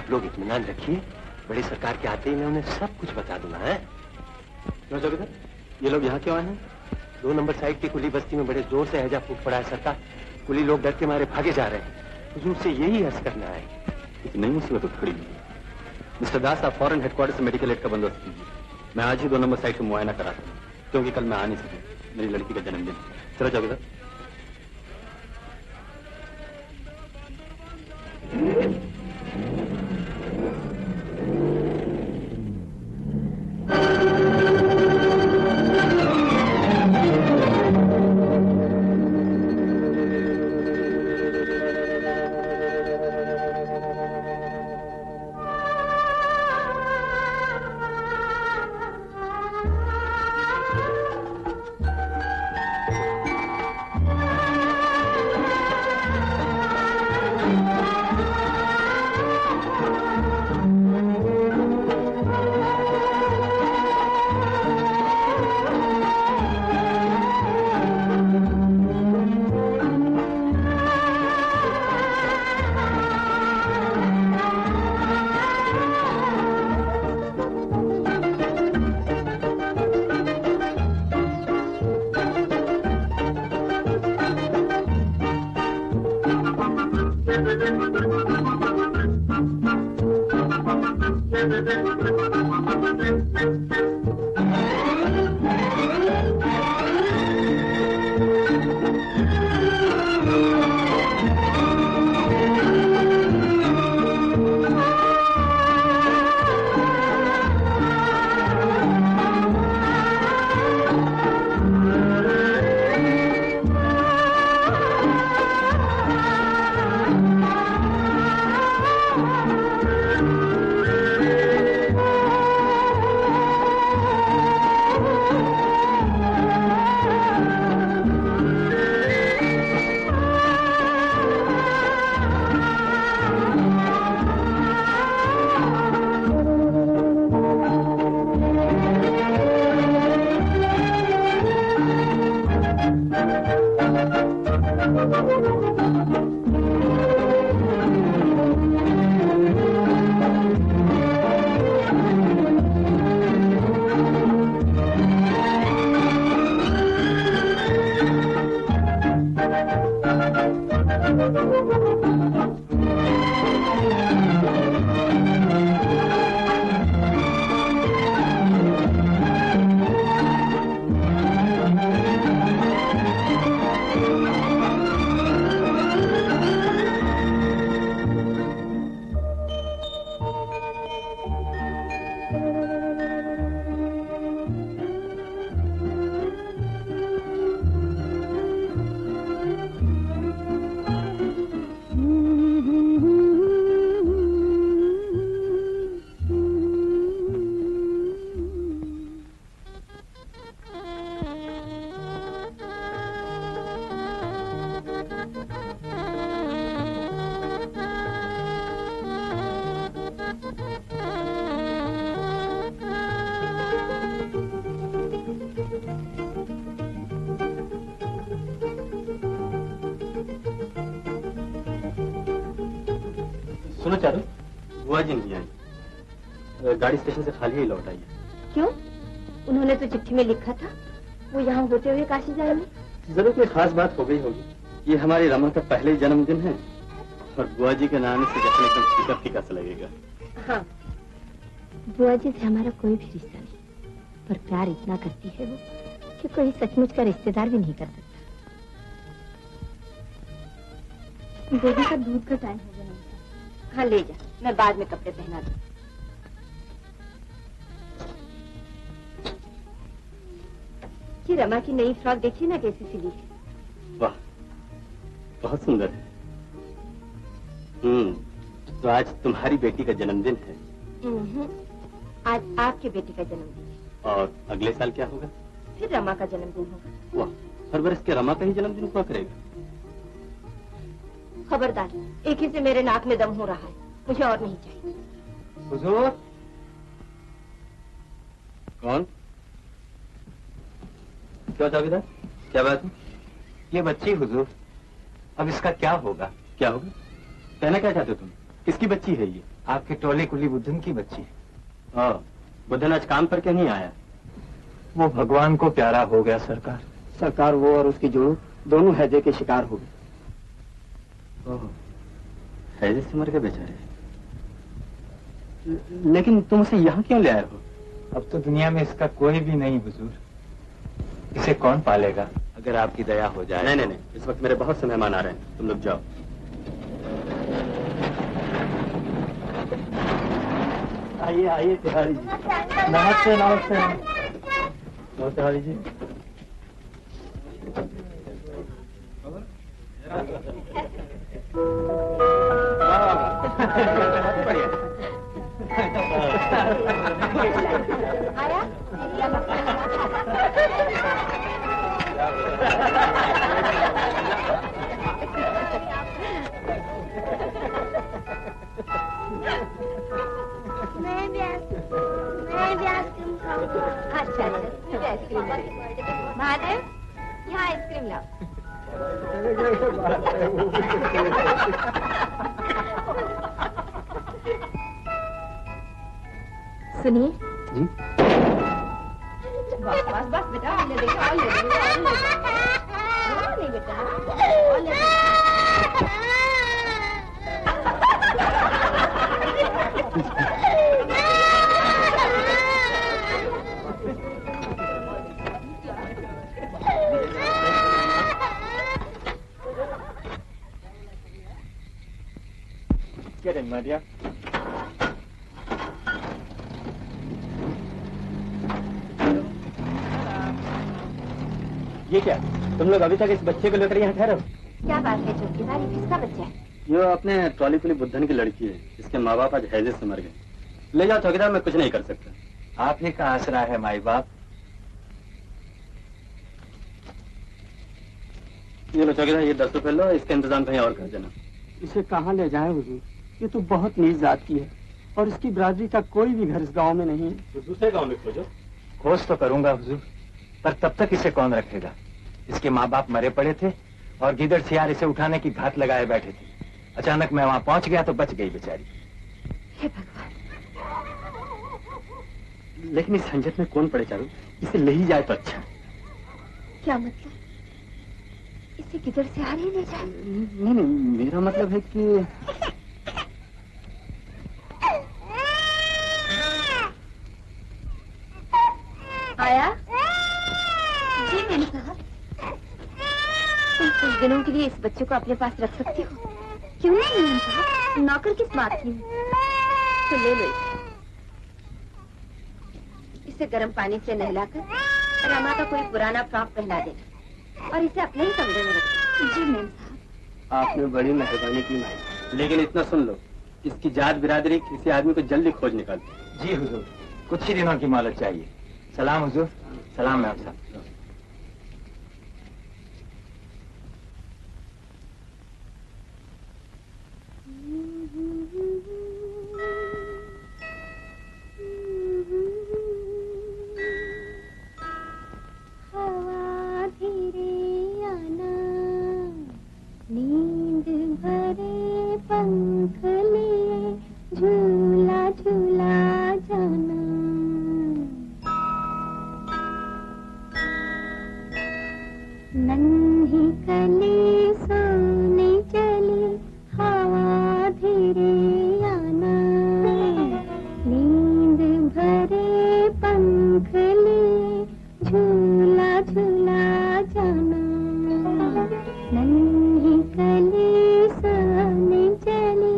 आप लोग इत्मीनान रखिए, बड़ी सरकार के आते ही मैं उन्हें सब कुछ बता दूंगा। है क्यों चौकीदार, ये लोग यहाँ क्यों आए हैं? 2 नंबर साइड की कुली बस्ती में बड़े जोर से हैजा फूट पड़ा है सरकार। कुली लोग डर के मारे भागे जा रहे हैं। हुजूर से यही अर्ज करना है। इतनी मुसीबत खड़ी हुई है। मिस्टर दास, आप फॉरेन हेडक्वार्टर से मेडिकल एड का बंदोबस्त कीजिए। मैं आज ही 2 नंबर साइड को मुआयना कराता हूँ, क्योंकि कल मैं आ नहीं सकूँ, मेरी लड़की का जन्मदिन। चलो चौकीदार। सुनो चारू, बुआ जी नहीं आई, गाड़ी स्टेशन से खाली ही लौट आई है। क्यों? उन्होंने तो चिट्ठी में लिखा था वो यहाँ होते हुए काशी जाएंगे। जरूर कोई खास बात हो गई होगी। ये हमारी रमा का पहले ही जन्मदिन है और बुआ जी के नाम से जश्न एकदम फीका फीका सा लगेगा। हाँ, बुआ जी से हमारा कोई भी रिश्ता नहीं, पर प्यार इतना करती है वो कि कोई सचमुच का रिश्तेदार भी नहीं कर सकता। बेबी का दूध का टाइम हो गया। हाँ ले जा, मैं बाद में कपड़े पहना दूँ। ये रमा की नई फ्रॉक देखिए ना कैसी सिली है। वाह, बहुत सुंदर है। तो आज तुम्हारी बेटी का जन्मदिन है? आज आपके बेटी का जन्मदिन है। और अगले साल क्या होगा? फिर रमा का जन्मदिन होगा। वाह, हर बरस के रमा का ही जन्मदिन हुआ करेगा। खबरदार, एक ही से मेरे नाक में दम हो रहा है, मुझे और नहीं चाहिए। हुजूर। कौन? क्या चौकीदार, क्या बात है? ये बच्ची हुजूर, अब इसका क्या होगा? क्या होगा? कहना क्या चाहते हो तुम? किसकी बच्ची है ये? आपकी टोली कुली बुद्धन की बच्ची है। हाँ, बुद्धन आज काम पर क्यों नहीं आया? वो भगवान को प्यारा हो गया सरकार। सरकार वो और उसकी जोड़ू दोनों हैजे के शिकार हो गए। ओह, हैजे से मर गए बेचारे। लेकिन तुम उसे यहाँ क्यों ले आए हो? अब तो दुनिया में इसका कोई भी नहीं हुजूर। इसे कौन पालेगा? अगर आपकी दया हो जाए। नहीं नहीं नहीं, इस वक्त मेरे बहुत से मेहमान आ रहे हैं, तुम लोग जाओ। आइए आइए तिवारी जी। नमस्ते नमस्ते नमस्ते तिवारी जी। मैं भी आइसक्रीम खाऊंगा। अच्छा आइसक्रीम महादेव, यहाँ आइसक्रीम लाओ। सुनिए जी। बस बस बस बेटा, ले देखो और ले नहीं बेटा, और ले Get in, my dear. ये क्या, तुम लोग अभी तक इस बच्चे को लेकर यहाँ ठहरे हो? क्या बात है चौकीदार, ये किसका बच्चा है? ये अपने ट्रॉली पुली बुद्धन की लड़की है, इसके माँ बाप आज हैजे से मर गए। ले जाओ चौकीदार, मैं कुछ नहीं कर सकता। आप ही का आसरा है माई बाप। ये लो चौकीदार, ये 10 रुपए लो, इसका इंतजाम कहीं और कर देना। इसे कहाँ ले जाए हुजूर? ये तो बहुत नीच जात की है और इसकी बिरादरी का कोई भी घर इस गांव में नहीं है। तो दूसरे गांव में खोजो। खोज तो करूंगा हुजूर, पर तब तक इसे कौन रखेगा? इसके माँ बाप मरे पड़े थे और गिदड़ सियार इसे उठाने की घात लगाए बैठे थे। अचानक मैं वहां पहुंच गया तो बच गई बेचारी। हे भगवान। लेकिन इस झंझट में कौन पड़े चारू? इसे ले ही जाए तो अच्छा। क्या मतलब? इसे किधर से हार ही ले जाए? नहीं नहीं, मेरा मतलब है कि आया? जी मैंने कहा, तुम कुछ दिनों के लिए इस बच्चे को अपने पास रख सकती हो? क्यों नहीं? मैंने कहा, नौकर किस बात की? तो ले लो इसे गर्म पानी से नहलाकर रमा का कोई पुराना फ्रॉक पहना देना और इसे अपने ही कमरे में रखो। जी मैम साहब। आपने बड़ी मेहरबानी की माई, लेकिन इतना सुन लो, इसकी जात बिरादरी किसी आदमी को जल्दी खोज निकाल। जी हुजूर, कुछ ही दिनों की मोहलत चाहिए। सलाम हुजूर। सलाम मैम साहब। हवा धीरे आना, नींद भरे पंख लिए झूला झूला जाना। नन्ही कली सोने चली, हवा धीरे आना, नींद भरे पंख लिए झूला झूला जाना। नन्ही कली सोने चली।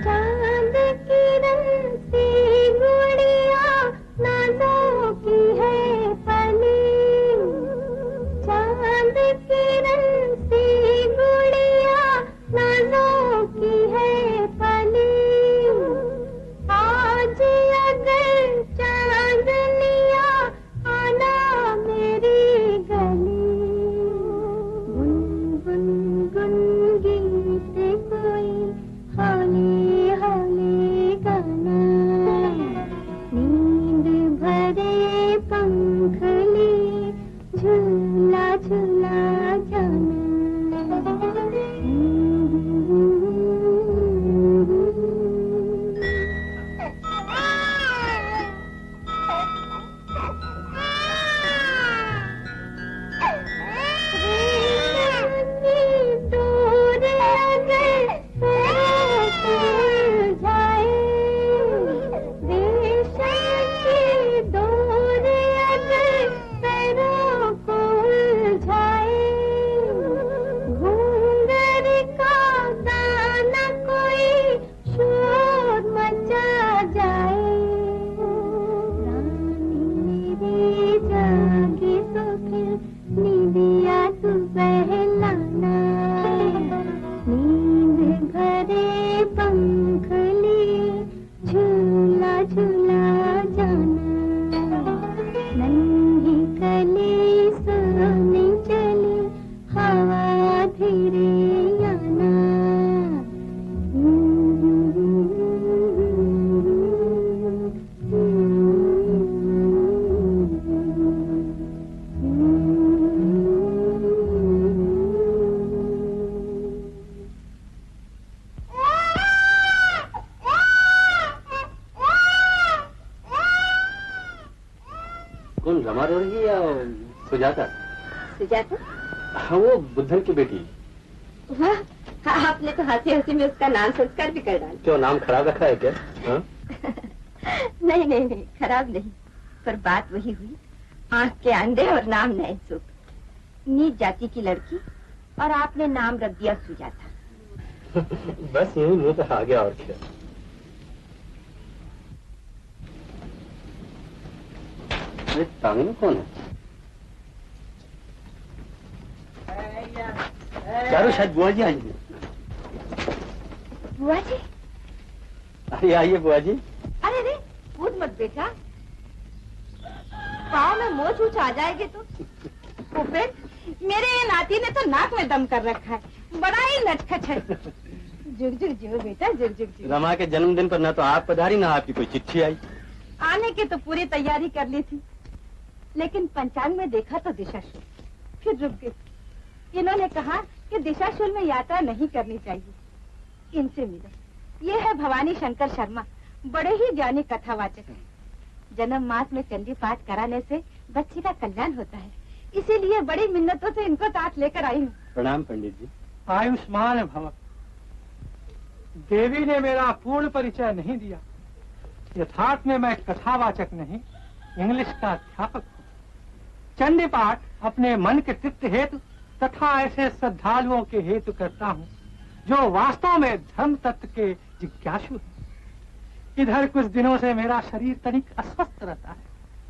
चांद किरण सी गुड़िया नाजों की है पली। चांद किरण सी गुड़िया नाजों की है पली। आज अगर झूला जाना, नन्ही कली सोने चली हवा धीरे आना। कौन, रमा रो रही है या सुजाता? सुजाता? हाँ, वो बुद्धन की बेटी। वाह, आपने तो हंसी हंसी में उसका नाम संस्कार भी कर डाला। क्यों, नाम खराब रखा है क्या? हाँ? नहीं नहीं नहीं, खराब नहीं, पर बात वही हुई, आंख के अंधे और नाम नए सुख। नीच जाति की लड़की और आपने नाम रख दिया सुजाता। बस यही मुंह पे आ गया और क्या। तामिनी कौन है? चारू, शायद बुआ जी आएंगे। बुआ जी? अरे आइए बुआ जी। अरे रे, कूद मत बेटा, पाँव में मोच ऊंच आ जाएगी तो। फिर मेरे ये नाती ने तो नाक में दम कर रखा है, बड़ा ही नटखट है। जुग जुग जियो बेटा, जुग जुग जियो। रमा के जन्मदिन पर ना तो आप पधारी ना आपकी कोई चिट्ठी आई। आने की तो पूरी तैयारी कर ली थी, लेकिन पंचांग में देखा तो दिशाशूल, फिर रुक गई। इन्होंने कहा कि दिशाशूल में यात्रा नहीं करनी चाहिए। इनसे मिले, ये है भवानी शंकर शर्मा, बड़े ही ज्ञानी कथावाचक हैं। जन्म मास में चंडी पाठ कराने से बच्चे का कल्याण होता है, इसीलिए बड़ी मिन्नतों से इनको साथ लेकर आई हूँ। प्रणाम पंडित जी। आयुष्मान भव। देवी ने मेरा पूर्ण परिचय नहीं दिया। यथार्थ में मैं कथावाचक नहीं, इंग्लिश का अध्यापक हूँ। चंडी पाठ अपने मन के तृप्त हेतु तथा ऐसे श्रद्धालुओं के हेतु करता हूँ जो वास्तव में धर्म तत्व के जिज्ञासु हैं। इधर कुछ दिनों से मेरा शरीर तनिक अस्वस्थ रहता है,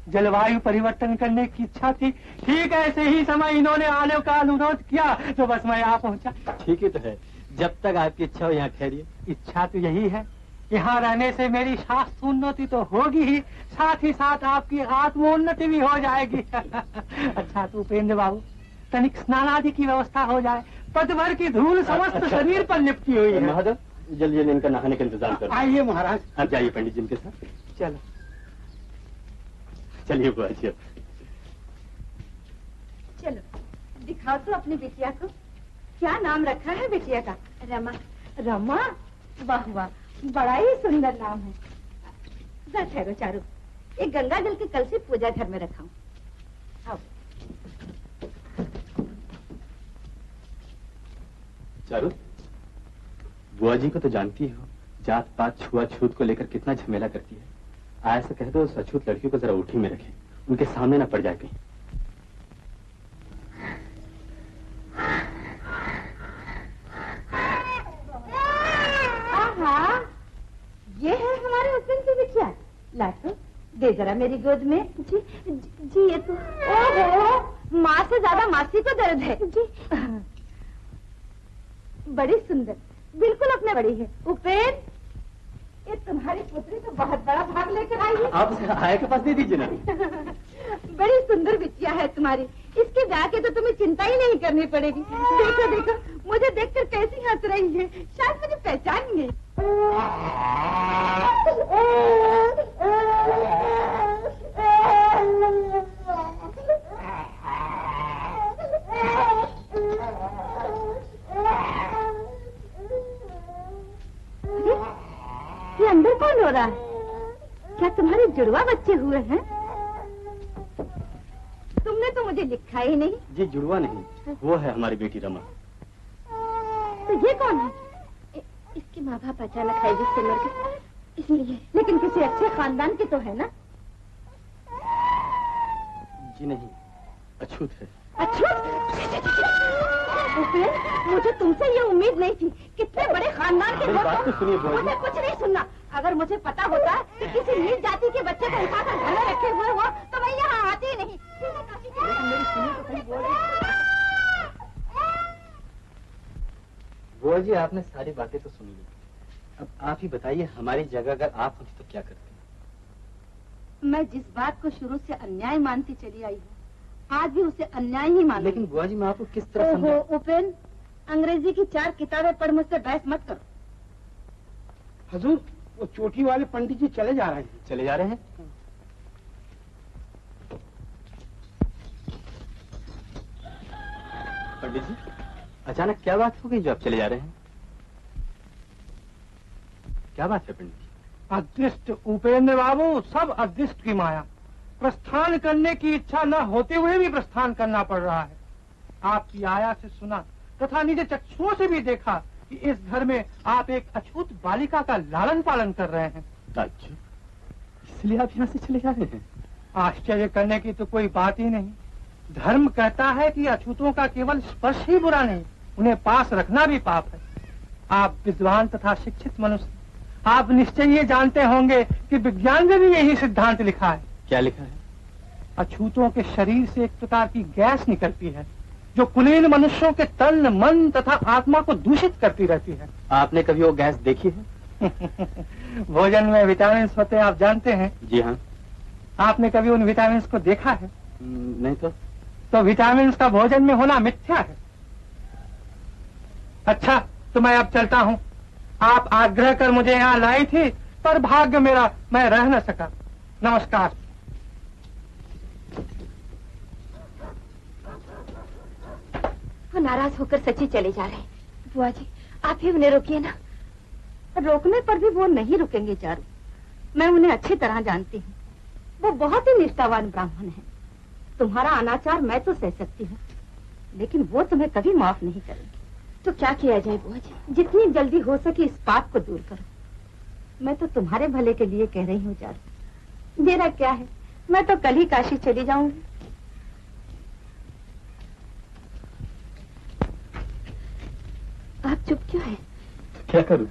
जलवायु परिवर्तन करने की इच्छा थी। ठीक ऐसे ही समय इन्होंने आने का अनुरोध किया तो बस मैं यहाँ पहुँचा। ठीक ही तो है, जब तक आपकी इच्छा हो यहाँ ठहरिए। इच्छा तो यही है, यहाँ रहने से मेरी शास्त्रोन्नति तो होगी ही, साथ ही साथ आपकी आत्मोन्नति भी हो जाएगी। अच्छा तो उपेंद्र बाबू, तनिक स्नान आदि की व्यवस्था हो जाए, पद भर की धूल समस्त शरीर पर लिपटी हुई है। महादेव, जल्दी जल्दी इनका नहाने का इंतजाम करो। आइए महाराज। आप जाइए पंडित जी के साथ। चलो चलिए बुआ जी। चलो दिखाओ तो अपनी बिटिया को, क्या नाम रखा है बिटिया का? रमा। रमा? वाह वाह, बड़ा ही सुंदर नाम है। जा ठहरो चारू, एक गंगा जल के कल से पूजा घर में रखा हूँ। आओ। चारू, बुआ जी को तो जानती हो, जात पात छुआछूत को लेकर कितना झमेला करती है। ऐसा कह दो उस अछूत लड़की को जरा उठी में रखे, उनके सामने ना पड़ जाए कहीं। ये है हमारे हस्बैंड की बिटिया। लाटो, दे जरा मेरी गोद में। जी जी, ये तो ओहो, माँ से ज्यादा मासी को दर्द है। जी बड़ी सुंदर, बिल्कुल अपने बड़ी है। उपेन, ये तुम्हारी पुत्री तो बहुत बड़ा भाग लेकर आई है। आप उसे आया के पास दे दीजिए ना। बड़ी सुंदर बिटिया है तुम्हारी, इसके जाके तो तुम्हें चिंता ही नहीं करनी पड़ेगी। देखो देखो, मुझे देखकर कैसी हंस रही है, शायद मुझे पहचान गई। ये अंदर कौन हो रहा है? क्या तुम्हारे जुड़वा बच्चे हुए हैं? तुमने तो मुझे लिखा ही नहीं। जी जुड़वा नहीं, वो है हमारी बेटी रमा। तो ये कौन है? इसके माँ बाप अचानक है जिससे मर गए, इसलिए। लेकिन किसी अच्छे खानदान के तो है ना? जी नहीं, अछूत है। अछूत? मुझे तुमसे ये उम्मीद नहीं थी। कितने बड़े खानदान के बात तो सुनिए बुआ जी। मुझे कुछ नहीं सुनना। अगर मुझे पता होता कि किसी नीच जाति के बच्चे को उठाकर घर में रखे हुए हो तो मैं यहाँ आती ही नहीं। लेकिन मेरी सुनिए तो सही बोल रही। बुआ जी, आपने सारी बातें तो सुन ली, अब आप ही बताइए, हमारी जगह अगर आप होती तो क्या करते? मैं जिस बात को शुरू से अन्याय मानती चली आई हूँ, आज भी उसे अन्याय ही मान। लेकिन बुआ जी मैं आपको किस तरह ओहो उपेन, अंग्रेजी की 4 किताबें पढ़ मुझसे बहस मत करो। हजूर, वो चोटी वाले पंडित जी चले जा रहे हैं। चले जा रहे हैं? पंडित जी, अचानक क्या बात हो गई जो आप चले जा रहे हैं? क्या बात है पंडित जी? अदृष्ट उपेंद्र बाबू, सब अदृष्ट की माया। प्रस्थान करने की इच्छा न होते हुए भी प्रस्थान करना पड़ रहा है। आपकी आया से सुना तथा निज चक्षुओं से भी देखा कि इस घर में आप एक अछूत बालिका का लालन पालन कर रहे हैं। अच्छा, इसलिए आप यहाँ से चले जा रहे हैं? आश्चर्य करने की तो कोई बात ही नहीं। धर्म कहता है कि अछूतों का केवल स्पर्श ही बुरा नहीं, उन्हें पास रखना भी पाप है। आप विद्वान तथा शिक्षित मनुष्य, आप निश्चय ये जानते होंगे कि विज्ञान में भी यही सिद्धांत लिखा है। क्या लिखा है? अछूतों के शरीर से एक प्रकार की गैस निकलती है जो कुलीन मनुष्यों के तन, मन तथा आत्मा को दूषित करती रहती है। आपने कभी वो गैस देखी है? भोजन में विटामिन होते हैं, आप जानते हैं। जी हाँ। आपने कभी उन विटामिन को देखा है? नहीं तो विटामिन का भोजन में होना मिथ्या है। अच्छा, तो मैं अब चलता हूँ। आप आग्रह कर मुझे यहाँ लाई थी, पर भाग्य मेरा मैं रह न सका। नमस्कार। वो नाराज होकर सच्ची चले जा रहे हैं। बुआ जी, आप ही उन्हें रोकिए ना। रोकने पर भी वो नहीं रुकेंगे चारू। मैं उन्हें अच्छी तरह जानती हूँ। वो बहुत ही निष्ठावान ब्राह्मण है। तुम्हारा अनाचार मैं तो सह सकती हूँ, लेकिन वो तुम्हें कभी माफ नहीं करेंगे। तो क्या किया जाए बुआ जी? जितनी जल्दी हो सके इस पाप को दूर करो। मैं तो तुम्हारे भले के लिए कह रही हूँ चारू। मेरा क्या है, मैं तो कल ही काशी चली जाऊंगी। आप चुप क्यों हैं? क्या करूं?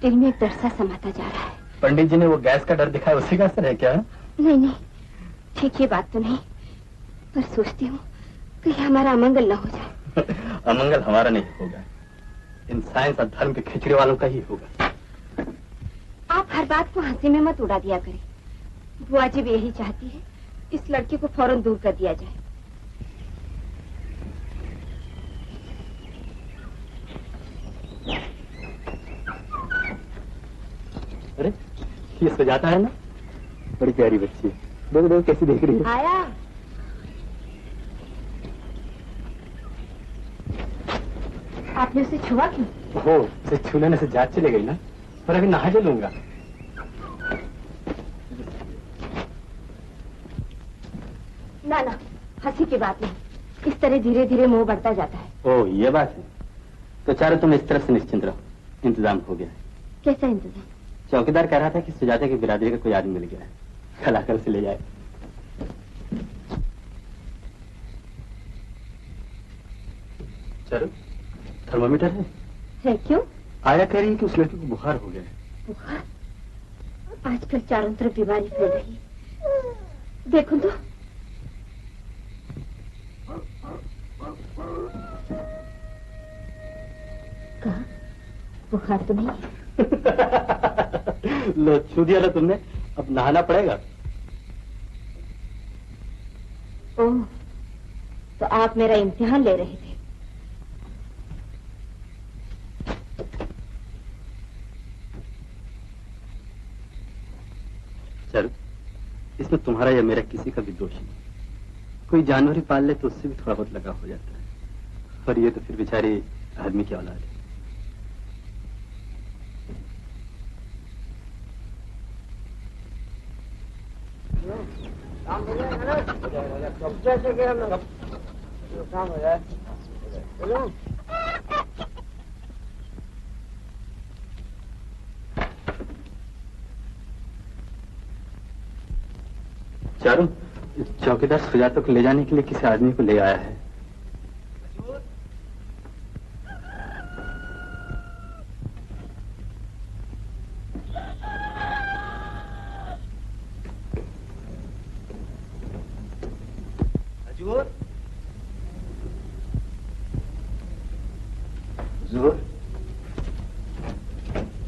दिल में एक डर सा समाता जा रहा है। पंडित जी ने वो गैस का डर दिखाया, उसी का असर है क्या? नहीं नहीं, ठीक ये बात तो नहीं, पर सोचती हूँ कि हमारा अमंगल न हो जाए। अमंगल हमारा नहीं होगा, इन साइंस और धर्म के खिचड़ी वालों का ही होगा। आप हर बात को हंसी में मत उड़ा दिया करें। बुआ जी भी यही चाहती है, इस लड़के को फौरन दूर कर दिया जाए। अरे, ये सुजाता है ना? बड़ी प्यारी बच्ची है। देखो देखो कैसी देख रही है। आया। आपने उसे छुआ क्यों? हो, उसे छू लेने से जांच चले गई ना, पर अभी नहा लूंगा। ना ना, हंसी की बात नहीं। इस तरह धीरे धीरे मोह बढ़ता जाता है। ओह, ये बात है। तो चारों तुम इस तरफ से निश्चिंत रहो, इंतजाम हो गया है। कैसा इंतजाम? चौकीदार कह रहा था कि सुजाता की बिरादरी का कोई आदमी मिल गया है, कल आकर उसे ले जाए। चलो, थर्मामीटर है? क्यों? आया कह रही है कि उस लड़की को बुखार हो गया है। बुखार? आजकल चारों तरफ बीमारी फैल रही है। देखो तो। कहा बुखार तो नहीं। लो, छू दिया ना तुमने, अब नहाना पड़ेगा। ओह, तो आप मेरा इम्तिहान ले रहे थे। चलो, इसमें तुम्हारा या मेरा किसी का भी दोष नहीं। कोई जानवर ही पाल ले तो उससे भी थोड़ा बहुत लगा हो जाता है, और ये तो फिर बेचारी आदमी की औलाद है। काम हो जाए। चारू, चौकीदार सुजाता को ले जाने के लिए किसी आदमी को ले आया है।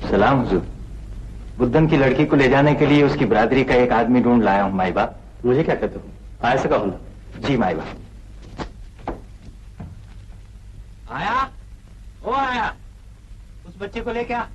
सलाम हुजूर। वो खुद्दन की लड़की को ले जाने के लिए उसकी बरादरी का एक आदमी ढूंढ लाया हूँ माई बाप। मुझे क्या कहते हो? आया से कहो ना। जी माई बाप। आया, ओ आया, उस बच्चे को लेके आ।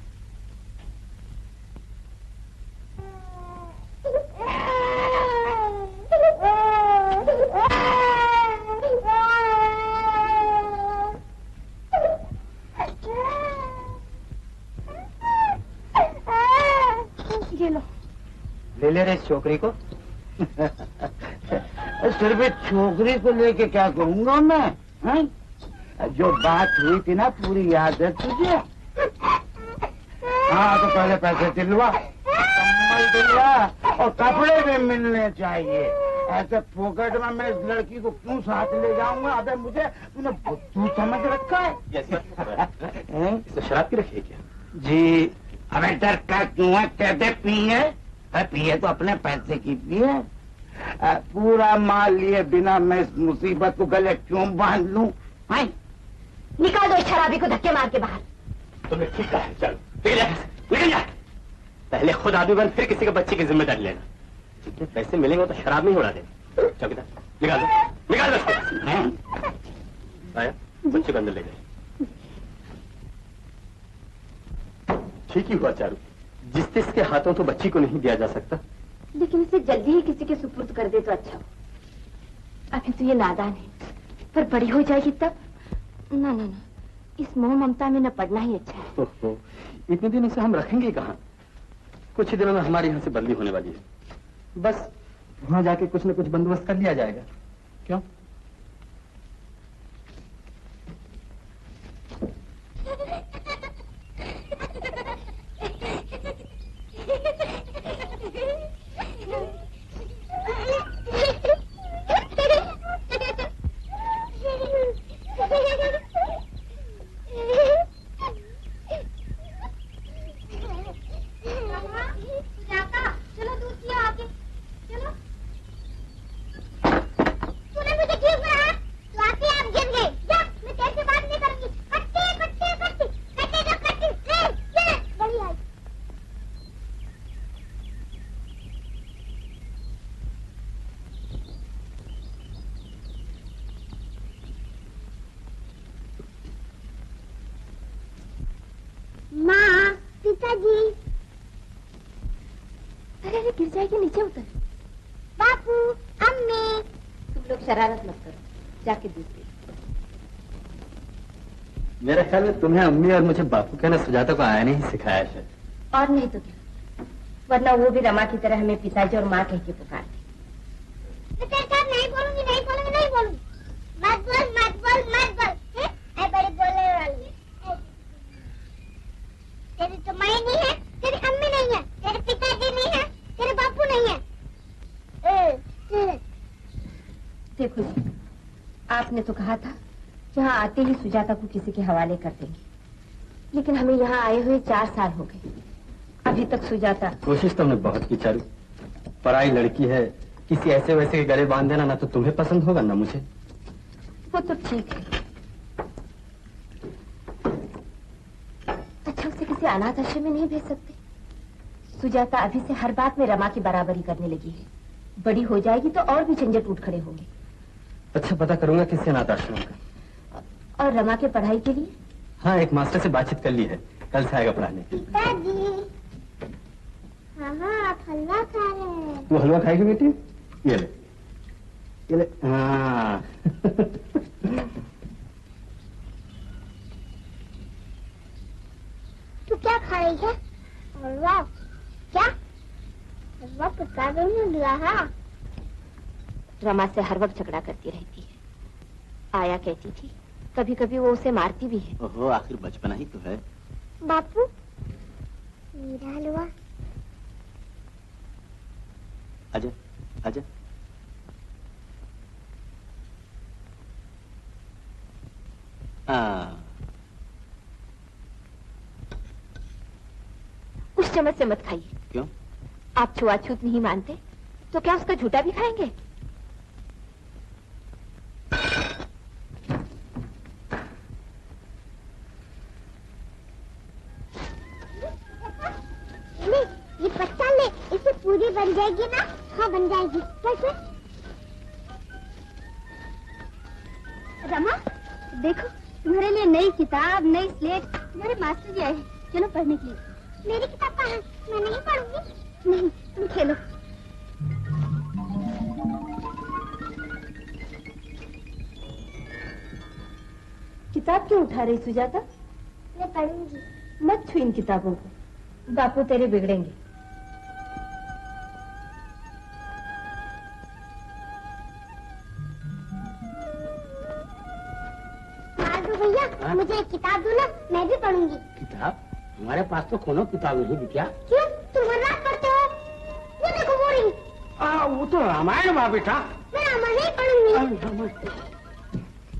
ये लो। ले ले रे इस छोकरी को। सिर्फ छोकरी को लेके क्या करूंगा मैं? हैं? जो बात हुई थी ना पूरी याद है तुझे? हाँ तो पहले पैसे दिलवा, कम्बल दिलवा और कपड़े भी मिलने चाहिए। ऐसे फोकट में मैं इस लड़की को क्यों साथ ले जाऊंगा? अबे मुझे तूने बुद्धू समझ रखा है? इसने शराब की रखी है क्या? जी। अबे डर का क्यों है? कहते पिए, पिए तो अपने पैसे की पिए। पूरा माल लिए बिना मैं इस मुसीबत को गले क्यों बांध लूं? निकाल दो इस शराबी को धक्के मार के बाहर। तुमने ठीक कहा है, चलो निकल जा। पहले खुद आदमी बन, फिर किसी के बच्चे की जिम्मेदारी लेना। जितने पैसे मिलेंगे तो शराब नहीं उड़ा देना। चौकीदार निकाल दो उसको। आया, बच्चे को अंदर ले गए। ठीक ही हुआ चारू, जिसके हाथों तो बच्ची को नहीं दिया जा सकता। लेकिन इसे जल्दी ही किसी के सुपुर्द कर दे तो अच्छा हो। अभी तो ये नादान है, पर बड़ी हो जाएगी तब। ना ना ना, इस मोह ममता में न पड़ना ही अच्छा है। ओहो, इतने दिनों से हम रखेंगे कहाँ? कुछ ही दिनों में हमारे यहाँ से बदली होने वाली है। बस वहां जाके कुछ न कुछ बंदोबस्त कर लिया जाएगा। क्यों? चलो दूध पियो आके। चलो। तूने मुझे क्यों कहा? तो आके आप गिर गए। जा, मैं तेरे से बात नहीं करूंगी। कट्टे कट्टे कट्टे कट्टे जो कट्टे। ये बड़ी आई। माँ, पिताजी। अरे अरे गिर जाएगी, नीचे उतर। बापू, अम्मी। तुम लोग शरारत मत करो, जाके दूध पी। मेरा ख्याल में तुम्हें अम्मी और मुझे बापू कहना सुजाता को आया नहीं सिखाया शायद। और नहीं तो क्या, वरना वो भी रमा की तरह हमें पिताजी और माँ कह के पुकारते। मैं तेरे साथ नहीं बोलूंगी, नहीं बोलूंगी, नहीं बोलूंगी। मत बोल, मत बोल, मत बोल। मैं बड़ी बोलने वाली। तेरी तो माँ नहीं है, तेरी अम्मी नहीं है, तेरे पिताजी नहीं है, तेरे बापू नहीं है। देखो जी, आपने तो कहा था यहाँ आते ही सुजाता को किसी के हवाले कर देंगे, लेकिन हमें यहाँ आए हुए 4 साल हो गए, अभी तक सुजाता। कोशिश तो हमने बहुत की चारू, पराई लड़की है, किसी ऐसे वैसे के गले बांध देना ना तो तुम्हें पसंद होगा ना मुझे। वो तो ठीक है। अच्छा, उसे किसी अनाथ आश्रम में नहीं भेज सकते? सुजाता अभी से हर बात में रमा की बराबरी करने लगी है, बड़ी हो जाएगी तो और भी झंझट उठ खड़े होंगे। अच्छा, पता करूंगा किसी अनाथ आश्रम का। और रमा के पढ़ाई के लिए? हाँ, एक मास्टर से बातचीत कर ली है, कल से आएगा पढ़ाने के लिए। आप हलवा खा रहे हैं? तू हलवा खाएगी बेटी? ये ले, ये ले। हाँ। तू क्या खा रही है? हलवा। क्या हलवा पका रहा? रमा से हर वक्त झगड़ा करती रहती है। आया कहती थी कभी कभी वो उसे मारती भी है। ओहो, आखिर बचपना ही तो है। बापू, मेरा हलवा। आजा, आजा। उस चम्मच से मत खाइए। क्यों? आप छुआछूत नहीं मानते तो क्या उसका झूठा भी खाएंगे? ये बन जाएगी ना? हाँ बन जाएगी। कैसे? रमा देखो, तुम्हारे लिए नई किताब, नई स्लेट, तुम्हारे मास्टर जी आए हैं। चलो पढ़ने के लिए। मेरी किताब कहाँ है? मैं नहीं पढ़ूंगी। नहीं, तुम खेलो। किताब क्यों उठा रही सुजाता? मैं पढ़ूंगी। मत छू इन किताबों को, बापू तेरे बिगड़ेंगे। भैया मुझे एक किताब दो ना, मैं भी पढ़ूंगी। किताब? हमारे पास तो कोनो किताब नहीं बिटिया। क्यों? तुम हर रात पढ़ते हो। वो देखो वो रही। वो तो रामायण बा बेटा। मैं रामायण नहीं पढ़ूंगी।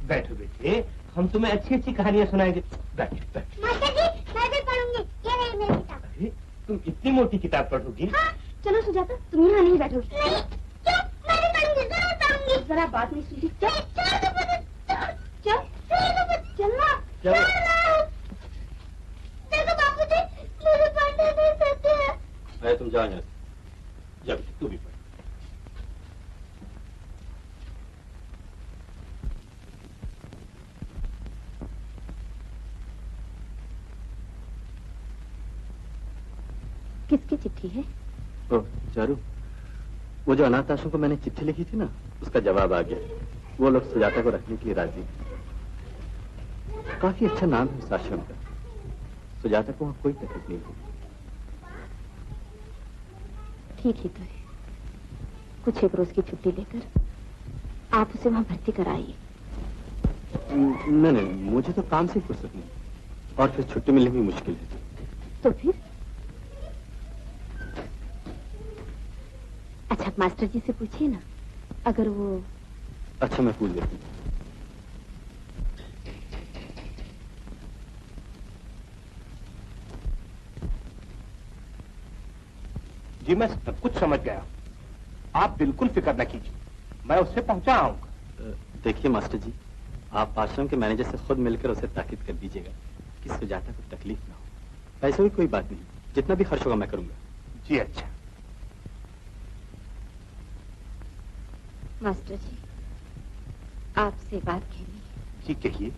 बैठो बेटे, हम तुम्हें अच्छी अच्छी कहानियां सुनाएंगे। बैठ बैठ। मास्टर जी मैं भी पढ़ूंगी। ये रही मेरी किताब। अरे तुम इतनी मोटी किताब पढ़ोगी? हाँ। चलो सुजाता, तुम यहाँ नहीं बैठोगी। नहीं, क्यों? मैं भी पढ़ूंगी, जरूर पढ़ूंगी। जरा बात नहीं सुनती। चल चल चलना। देखो बापू जी, मुझे पढ़ने नहीं देते हैं। अरे तुम जाओ यहाँ से। जा बेटे, तू भी पढ़। किसकी चिट्ठी है? ओह चारू, वो जो अनाथ आश्रम को मैंने चिट्ठी लिखी थी ना, उसका जवाब आ गया। वो लोग सुजाता को रखने के लिए राजी हैं। काफी अच्छा नाम है उस आश्रम का। सुजाता को वहाँ कोई तकलीफ नहीं होगी। ठीक ही तो है। कुछ एक रोज की छुट्टी लेकर आप उसे वहाँ भर्ती कराइए। नहीं नहीं, मुझे तो काम से ही फुर्सत नहीं, और फिर छुट्टी मिलनी भी मुश्किल है। तो फिर? अच्छा मास्टर जी से पूछिए ना, अगर वो। अच्छा मैं पूछ लेती हूँ। जी मैं सब कुछ समझ गया, आप बिल्कुल फिक्र न कीजिए, मैं उससे पहुंचा आऊंगा। देखिए मास्टर जी, आप आश्रम के मैनेजर से खुद मिलकर उसे ताकीद कर दीजिएगा कि सुजाता को तकलीफ ना हो। पैसे भी कोई बात नहीं, जितना भी खर्च होगा मैं करूंगा। जी अच्छा। मास्टर जी आपसे बात कहनी। जी कहिए।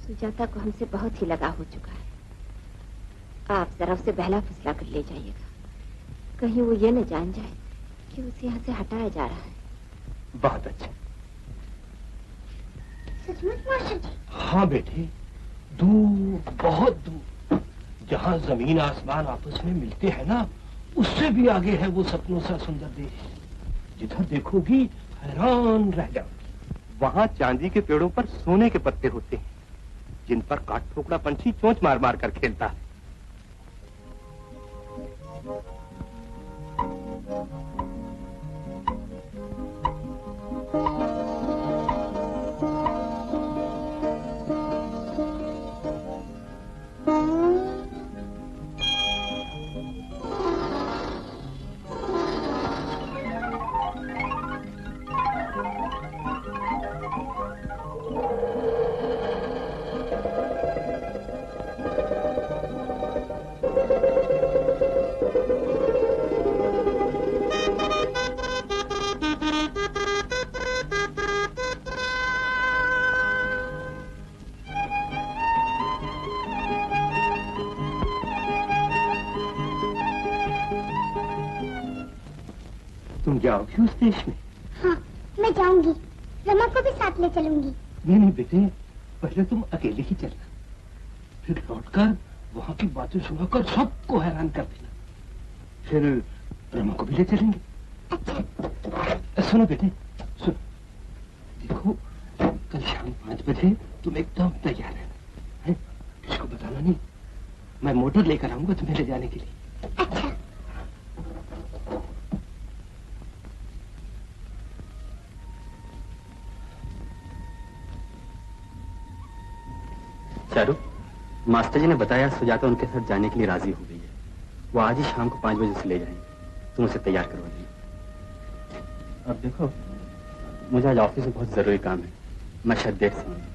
सुजाता को हमसे बहुत ही लगाव हो चुका है। आप जरा उसे बहला फुसला कर ले जाइएगा, कहीं वो ये न जान जाए कि उसे यहाँ से हटाया जा रहा है। बहुत अच्छा। सचमुच मास्टर जी? हाँ बेटे, दूर बहुत दूर, जहाँ जमीन आसमान आपस में मिलते हैं ना, उससे भी आगे है वो सपनों सा सुंदर देश। जिधर देखोगी हैरान रह जाओगी। वहाँ चांदी के पेड़ों पर सोने के पत्ते होते हैं, जिन पर काट ठोकरा पंछी चोंच मार मार कर खेलता है। तुम जाओगी उस देश में? हाँ मैं जाऊंगी, रमा को भी साथ ले चलूंगी। नहीं नहीं बेटे, पहले तुम अकेले ही चलना, फिर लौटकर वहाँ की बातें सुनाकर सबको हैरान कर देना, फिर रमा को भी ले चलेंगे। अच्छा। सुनो बेटे, सुनो, देखो कल शाम 5 बजे तुम एकदम तैयार रहना है, किसको बताना नहीं। मैं मोटर लेकर आऊंगा तुम्हें ले जाने के लिए। अच्छा। चारू, मास्टर जी ने बताया सुजाता उनके साथ जाने के लिए राजी हो गई है। वो आज ही शाम को 5 बजे से ले जाएंगे। तुम उसे तैयार करवा दीजिए। अब देखो, मुझे आज ऑफिस में बहुत जरूरी काम है, मैं शायद देर से आऊंगा।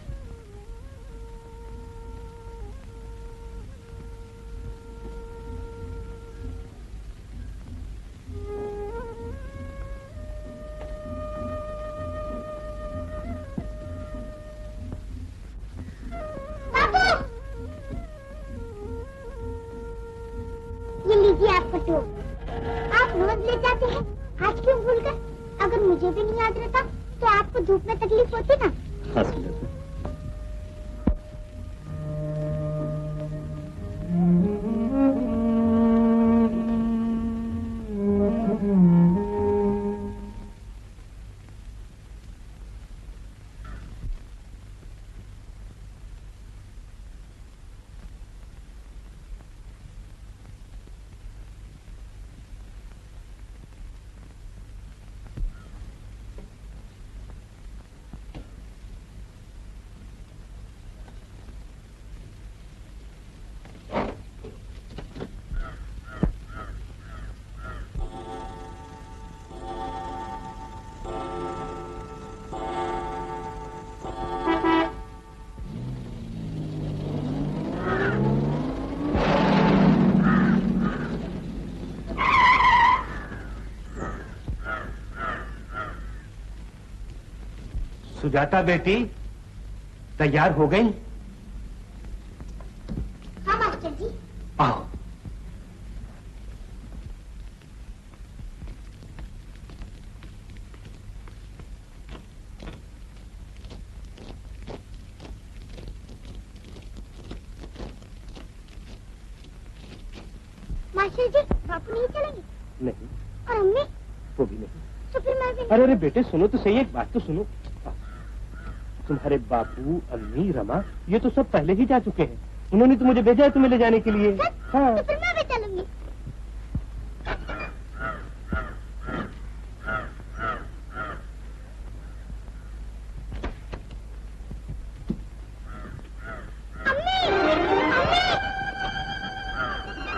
जाते हो? आप रोज ले जाते हैं, आज क्यों भूल गए? अगर मुझे भी नहीं याद रहता तो आपको धूप में तकलीफ होती ना। हाँ सुजाता। सुजाता बेटी, तैयार हो गई? हाँ मास्टर जी। आओ। मास्टर जी, बापू नहीं चलेंगे? नहीं। और अम्मी? वो भी नहीं। तो फिर मैं भी नहीं। अरे बेटे सुनो तो सही, एक बात तो सुनो। तुम्हारे बापू, अम्मी, रमा ये तो सब पहले ही जा चुके हैं। उन्होंने तो मुझे भेजा है तुम्हें ले जाने के लिए। हाँ। तो फिर मैं भी चलूंगी।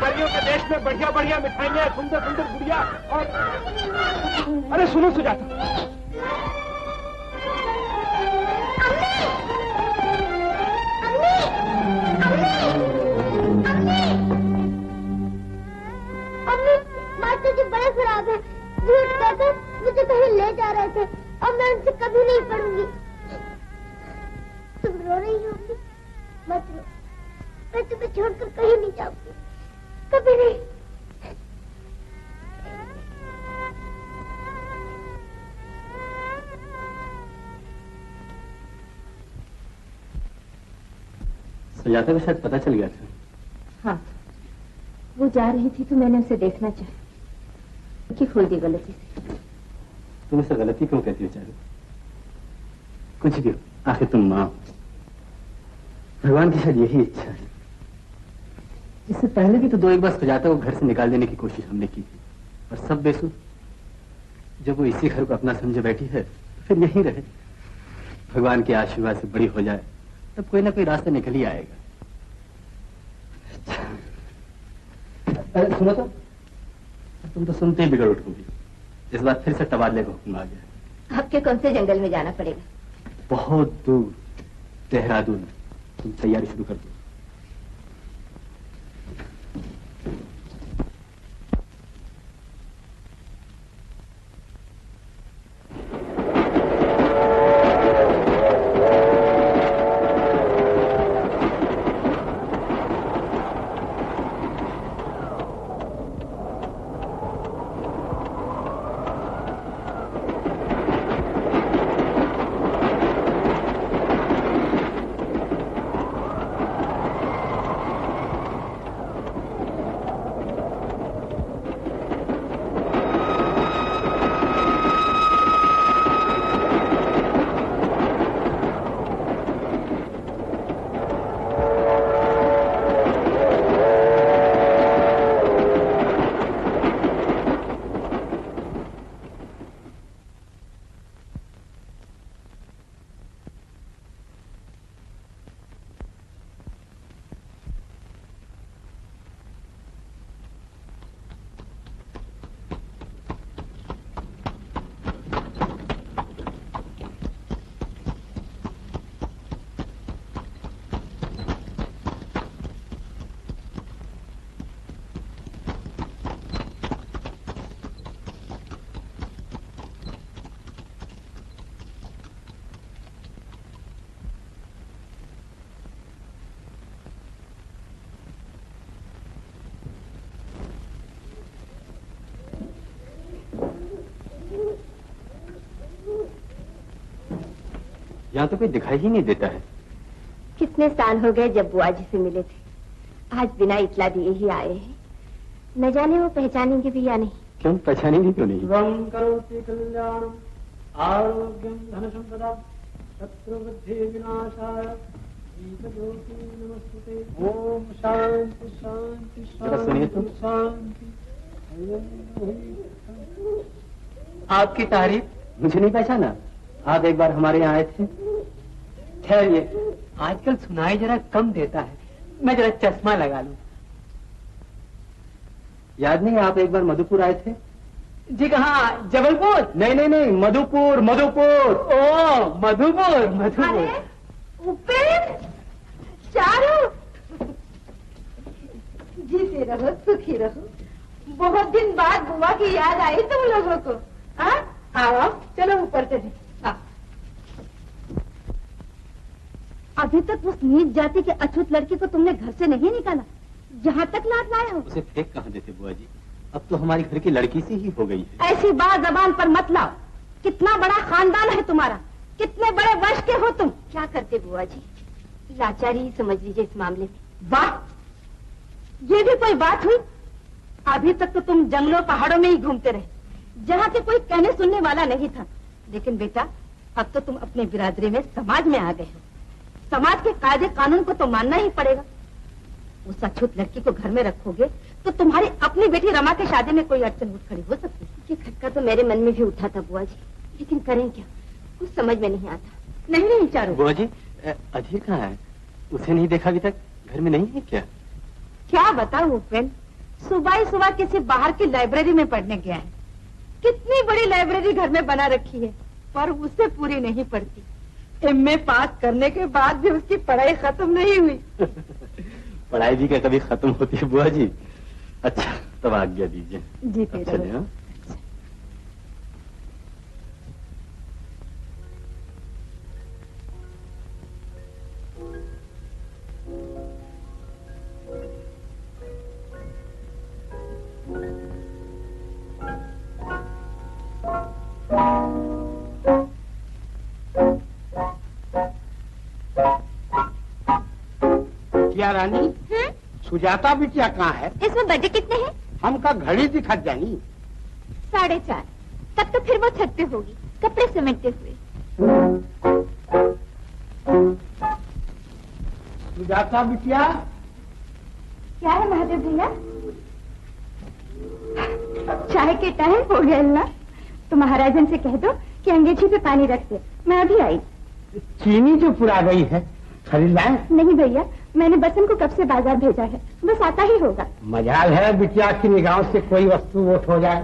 परियों के देश में बढ़िया बढ़िया मिठाइयाँ, सुंदर सुंदर गुड़िया और अरे सुनो सुजाता, बड़े खराब है, झूठ कहकर मुझे कहीं ले जा रहे थे और मैं उनसे कभी नहीं पढ़ूंगी। तुम रो रही होगी, मत रो, मैं तुम्हें छोड़कर कहीं नहीं जाऊंगी, कभी नहीं। सुजाता को शायद पता चल गया था। हाँ, वो जा रही थी तो मैंने उसे देखना चाहा कि खोल दी गलती से। तुम इसे गलती क्यों कहती हो चारू? कुछ भी हो, आखिर तुम माँ हो। भगवान की शायद यही इच्छा है। इससे पहले भी तो 2-1 बार सुजाता को घर से निकाल देने की कोशिश हमने की थी, और सब बेसुध। जब वो इसी घर को अपना समझे बैठी है तो फिर यहीं रहे। भगवान के आशीर्वाद से बड़ी हो जाए तब कोई ना कोई रास्ता निकल ही आएगा। अरे सुनो तो, तुम तो सुनते ही बिगड़ उठोगी। इस बार फिर से तबादले का हुक्म आ गया। आपके कौन से जंगल में जाना पड़ेगा? बहुत दूर, देहरादून। तुम तैयारी शुरू कर दो। यहाँ तो कोई दिखाई ही नहीं देता है। कितने साल हो गए जब बुआ जी से मिले थे, आज बिना इतला दिए ही आए हैं। न जाने वो पहचानेंगे भी या नहीं। क्यों पहचानेंगे क्यों नहीं? करोति कल्याणम आरोग्यम धन संपदा शत्रुबुद्धि विनाशाय ईशज्योति नमस्ते। ओम शांति शांति जरा सुनिए तो। शांति। आपकी तारीफ। मुझे नहीं पहचाना? आप एक बार हमारे यहाँ आए थे। ठहरिए, आजकल सुनाई जरा कम देता है, मैं जरा चश्मा लगा लूं। याद नहीं आप एक बार मधुपुर आए थे? जी कहाँ? जबलपुर? नहीं नहीं नहीं, मधुपुर मधुपुर। ओ मधुपुर मधुपुर। उपेंद्र, चारू, जीते रहो सुखी रहो। बहुत दिन बाद बुआ की याद आई तुम लोगों को। हाँ आओ चलो ऊपर चले। अभी तक उस नीच जाति के अछूत लड़की को तुमने घर से नहीं निकाला, जहाँ तक लात लाए हो। उसे फेंक कहाँ देते बुआ जी? अब तो हमारी घर की लड़की सी ही हो गई है। ऐसी बात जबान पर मत लाओ। कितना बड़ा खानदान है तुम्हारा, कितने बड़े वंश के हो तुम। क्या करते बुआ जी, लाचारी ही समझ लीजिए इस मामले में। वाह, ये भी कोई बात हुई? अभी तक तो तुम जंगलों पहाड़ों में ही घूमते रहे, जहाँ से कोई कहने सुनने वाला नहीं था। लेकिन बेटा, अब तो तुम अपने बिरादरी में समाज में आ गए हो। समाज के कायदे कानून को तो मानना ही पड़ेगा। उस अछूत लड़की को घर में रखोगे तो तुम्हारी अपनी बेटी रमा के शादी में कोई अड़चन उठ खड़ी हो सकती है। ये खटका तो मेरे मन में भी उठा था बुआ जी, लेकिन करें क्या, कुछ समझ में नहीं आता। नहीं नहीं चारू। बुआ जी, अधीर कहाँ है? उसे नहीं देखा अभी तक? घर में नहीं है क्या? क्या बताऊं उपेंद्र, सुबह ही सुबह किसी बाहर की लाइब्रेरी में पढ़ने गया है। कितनी बड़ी लाइब्रेरी घर में बना रखी है, पर उसे पूरी नहीं पड़ती। एमए पास करने के बाद भी उसकी पढ़ाई खत्म नहीं हुई। पढ़ाई भी क्या कभी खत्म होती है बुआ जी? अच्छा, तब आज्ञा दीजिए। जी अब चले। हाँ, क्या रानी, सुजाता बिटिया कहाँ है? इसमें बजे कितने हैं? हमका घड़ी दिखत जानी। 4:30। तब तो फिर वो छत पे होगी कपड़े समेटते हुए। सुजाता बिटिया, क्या है महादेव भैया? चाय के टाइम हो गया ना, तो महाराजन से कह दो कि अंगीठी पे पानी रख दे, मैं अभी आई। चीनी जो पुरा गई है, खरीद लाए? नहीं भैया, मैंने बसंत को कब से बाजार भेजा है, बस आता ही होगा। मजाल है बिटिया की निगाहों से कोई वस्तु वोट हो जाए।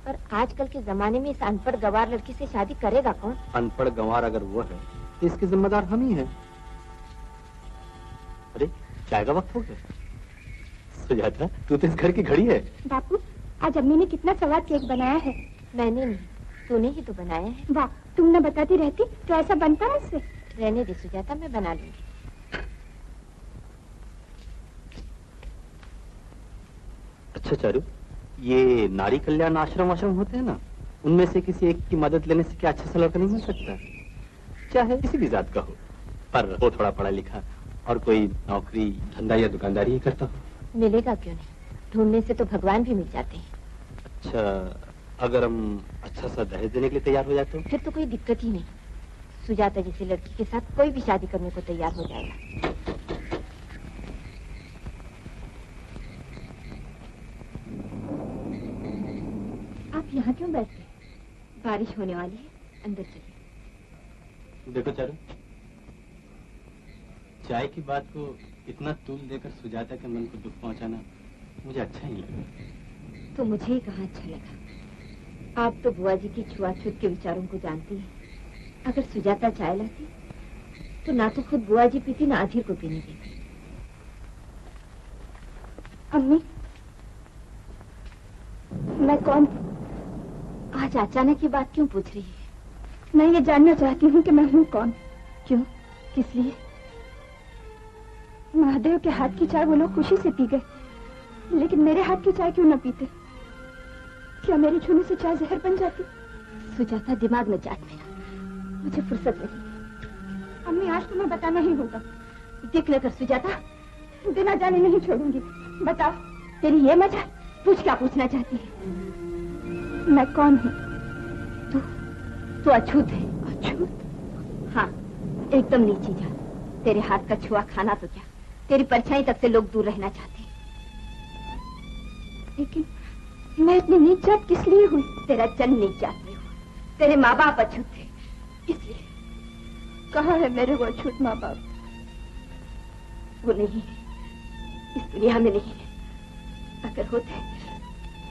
और आजकल के जमाने में इस अनपढ़ गवार लड़की से शादी करेगा कौन? अनपढ़ गंवार अगर वो है तो इसके जिम्मेदार हम ही हैं। अरे चाय का वक्त हो गया। सुजाता, तू तो इस घर की घड़ी है। बापू, आज अम्मी ने कितना स्वाद केक बनाया है। मैंने नहीं, तूने ही तो बनाया है। वाह, तुम न बताती रहती तो ऐसा बनता मुझसे। रहने दे सुजाता, मैं बना लूंगी। अच्छा चारू, ये नारी कल्याण आश्रम होते हैं ना, उनमें से किसी एक की मदद लेने से क्या अच्छा सा लड़का नहीं मिल सकता? चाहे किसी भी जात का हो, पर वो थोड़ा पढ़ा लिखा और कोई नौकरी धंधा या दुकानदारी ही करता हो। मिलेगा क्यों नहीं, ढूंढने से तो भगवान भी मिल जाते हैं। अच्छा, अगर हम अच्छा सा दहेज देने के लिए तैयार हो जाते हो? फिर तो कोई दिक्कत ही नहीं। सुजाता जैसी लड़की के साथ कोई भी शादी करने को तैयार हो जाएगा। आप यहाँ क्यों बैठे? बारिश होने वाली है, अंदर चलिए। देखो चारू, चाय की बात को इतना तूल देकर सुजाता के मन को दुख पहुंचाना मुझे अच्छा ही लगा। तो मुझे ही कहाँ अच्छा लगा। आप तो बुआ जी की छुआछूत के विचारों को जानती हैं। अगर सुजाता चाय लाती तो ना तो खुद बुआ जी पीती, ना अधीर को पीने देती। अम्मी, मैं कौन? आज अचानक ये बात क्यों पूछ रही है? मैं ये जानना चाहती हूँ कि मैं हूँ कौन। क्यों, किस लिए? महादेव के हाथ की चाय वो लोग खुशी से पी गए, लेकिन मेरे हाथ की चाय क्यों न पीते? क्या मेरे छूने से चाय जहर बन जाती? सुजाता, दिमाग में चाट मेरा, मुझे फुर्सत नहीं। अम्मी, आज तुम्हें बताना ही होगा। देख लेकर सुजाता, बिना जाने नहीं छोड़ूंगी। बताओ, तेरी ये मजा, पूछ क्या पूछना चाहती है? मैं कौन हूँ? तू अछूत है। अछूत? हाँ, एकदम नीची जात। तेरे हाथ का छुआ खाना तो क्या, तेरी परछाई तक से लोग दूर रहना चाहते हैं। लेकिन मैं इतनी नीच जात किस लिए हुई? तेरा जन्म नीच जात में हुआ, तेरे माँ बाप अछूत थे, इसलिए। कहाँ है मेरे वो अछूत माँ बाप? वो नहीं है, इस दुनिया में नहीं है। अगर होते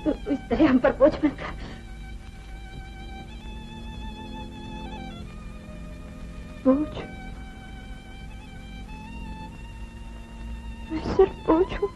तो इस तरह हम पर बोझ बनकर। बोझ? मैं सिर्फ बोझ हूँ।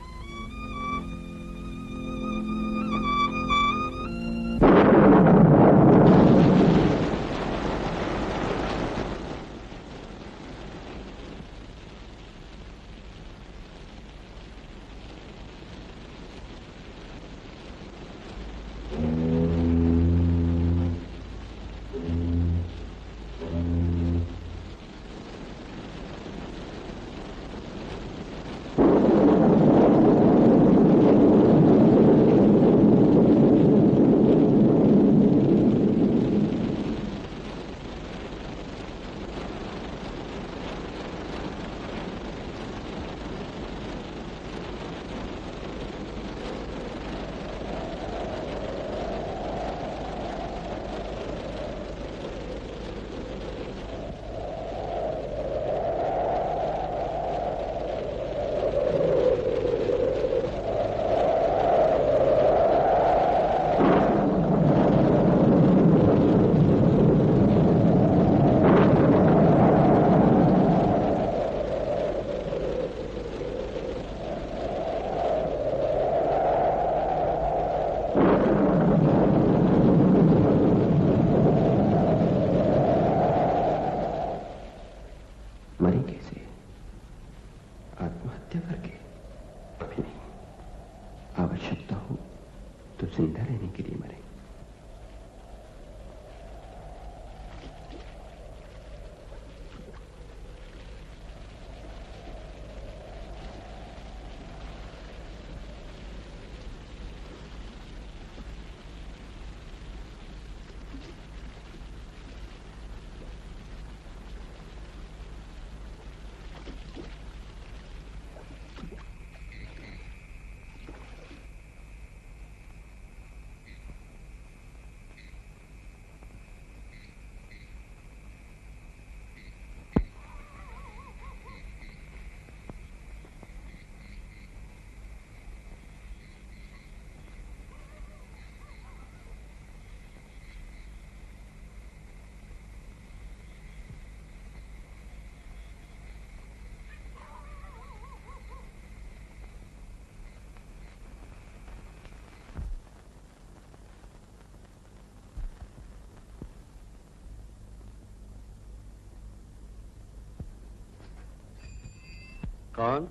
कौन?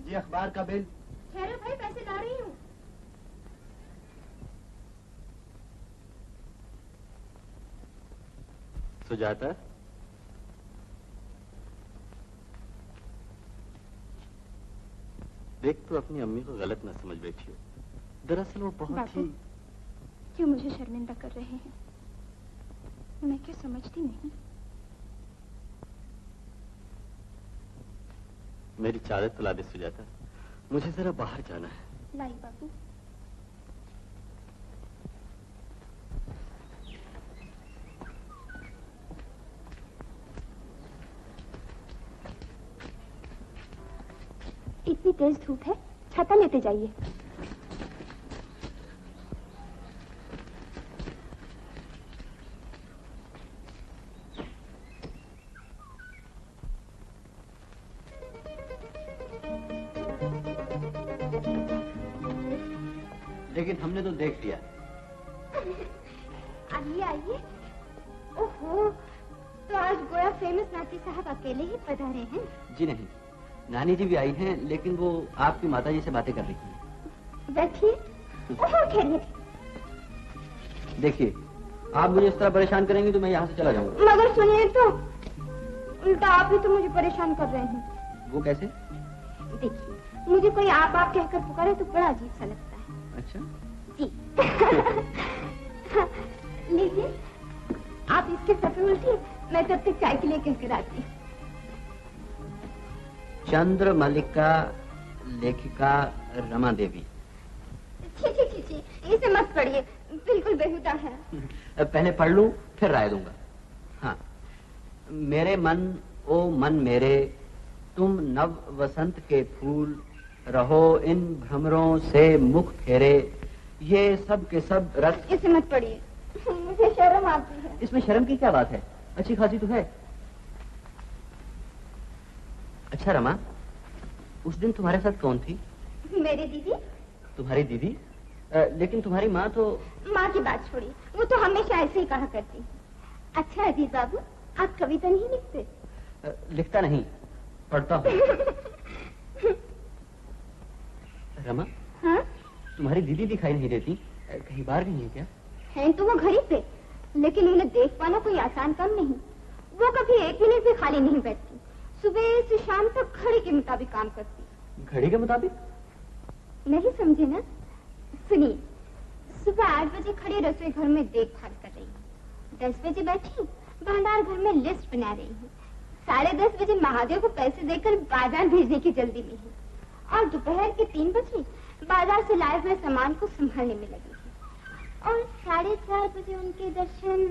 जी, अखबार का बिल। ठहरो भाई, पैसे ला रही हूँ। सुजाता, देख तू अपनी अम्मी को गलत ना समझ बैठी हो। दरअसल वो बहुत ही... क्यों मुझे शर्मिंदा कर रहे हैं? मैं क्या समझती नहीं? मेरी चादर तो ला दे सुजाता, मुझे जरा बाहर जाना है। लाई बाबू। इतनी तेज धूप है, छाता लेते जाइए। लेकिन हमने तो देख लिया। आइए आइए। ओहो, तो आज गोया फेमस नाती साहब अकेले ही पधारे हैं? जी नहीं, नानी जी भी आई हैं, लेकिन वो आपकी माता जी से बातें कर रही थी। बैठिए। खैरियत। देखिए, आप मुझे इस तरह परेशान करेंगे तो मैं यहाँ से चला जाऊंगा। मगर सुनिए तो, उल्टा आप ही तो मुझे परेशान कर रहे हैं। वो कैसे? देखिए, मुझे कोई आप कहकर पुकारे तो बड़ा अजीब सा लगता है। अच्छा जी। लीजिए, आप इसके सर पे उल्टिए, मैं तब तक चाय के लिए कहकर आती हूँ। चंद्र मल्लिका लेखिका रमा देवी। छी, इसे मत पढ़िए, बिल्कुल बेहुदा है। पहले पढ़ लूं फिर राय दूंगा। हाँ, मेरे मन ओ मन मेरे, तुम नव वसंत के फूल, रहो इन भ्रमरों से मुख फेरे, ये सब के सब रस। इसे मत पढ़िए, मुझे शर्म आती है। इसमें शर्म की क्या बात है? अच्छी खासी तो है। अच्छा रमा, उस दिन तुम्हारे साथ कौन थी? मेरी दीदी। तुम्हारी दीदी? लेकिन तुम्हारी माँ तो। माँ की बात छोड़िए, वो तो हमेशा ऐसे ही कहा करती। अच्छा अजीज बाबू, आप कविता नहीं लिखते? लिखता नहीं, पढ़ता हूँ। रमा। हाँ? तुम्हारी दीदी दिखाई नहीं देती, कहीं बाहर गई है क्या? हैं तो वो घर ही पे, लेकिन उन्हें देख पाना कोई आसान काम नहीं। वो कभी एक मिनट भी खाली नहीं बैठती, सुबह से शाम तक घड़ी के मुताबिक काम करती। घड़ी के मुताबिक? नहीं समझे ना? सुनिए, सुबह 8 बजे खड़ी रसोई घर में देखभाल कर रही हूँ, 10 बजे बैठी भंडार घर में लिस्ट बना रही हूँ, 10:30 बजे महादेव को पैसे देकर बाजार भेजने की जल्दी में हूँ, और दोपहर के 3 बजे बाजार से लाए हुए सामान को संभालने में लगी हूँ, और 4:30 बजे उनके दर्शन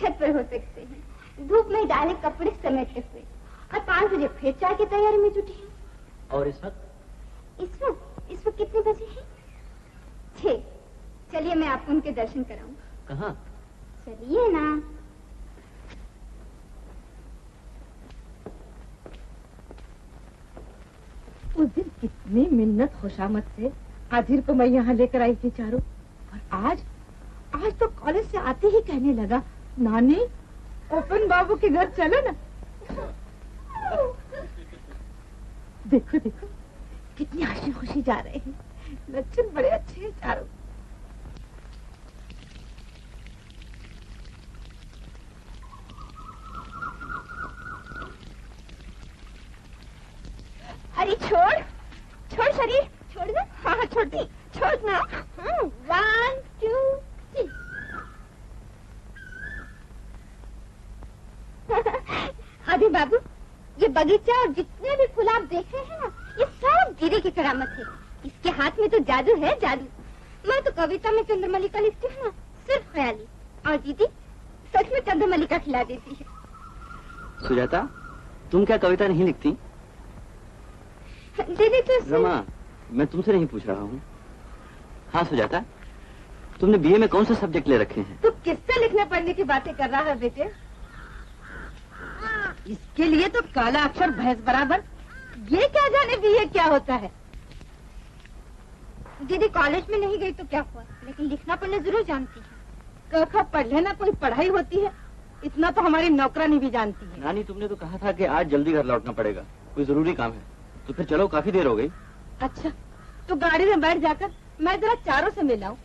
छत पर हो सकते हैं, धूप में डाले कपड़े समेटते हुए, और 5 बजे फिर चाय की तैयारी में जुटी हूँ। और इस वक्त कितने बजे हैं? 6। चलिए मैं आपको उनके दर्शन कराऊं। कहाँ? चलिए ना। उस दिन कितनी मिन्नत खुशामद से आजिर को मैं यहाँ लेकर आई थी चारों, और आज तो कॉलेज से आते ही कहने लगा, नानी ओपन बाबू के घर चलो ना। देखो देखो कितनी हंसी खुशी जा रहे हैं, लक्षण बड़े अच्छे हैं चारों। अरे छोड़ शरीर, छोड़ दे। हाँ छोड़ती, छोड़ना। 1 2 3। अरे बाबू, ये बगीचा और जितने भी फूल आप देख रहे हैं ना, ये सब जीरे की करामत है। इसके हाथ में तो जादू है, जादू। मैं तो कविता में चंद्रमल्लिका लिखती हूँ ना, सिर्फ ख्याली, और दीदी सच में चंद्रमल्लिका खिला देती है। सुजाता, तुम क्या कविता नहीं लिखती? दीदी तो रमा, मैं तुमसे नहीं पूछ रहा हूँ। हाँ सुजाता, तुमने बीए में कौन से सब्जेक्ट ले रखे हैं? तू किससे लिखने पढ़ने की बातें कर रहा है बेटे? इसके लिए तो काला अक्षर भैंस बराबर। ये क्या जाने बीए क्या होता है? दीदी कॉलेज में नहीं गई तो क्या हुआ, लेकिन लिखना पढ़ना जरूर जानती है। क पढ़ लेना कोई पढ़ाई होती है? इतना तो हमारी नौकरानी भी जानती है। नानी, तुमने तो कहा था कि आज जल्दी घर लौटना पड़ेगा, कोई जरूरी काम है। तो फिर चलो, काफी देर हो गई। अच्छा, तो गाड़ी में बैठ जाकर मैं जरा चारों से मिलाऊं।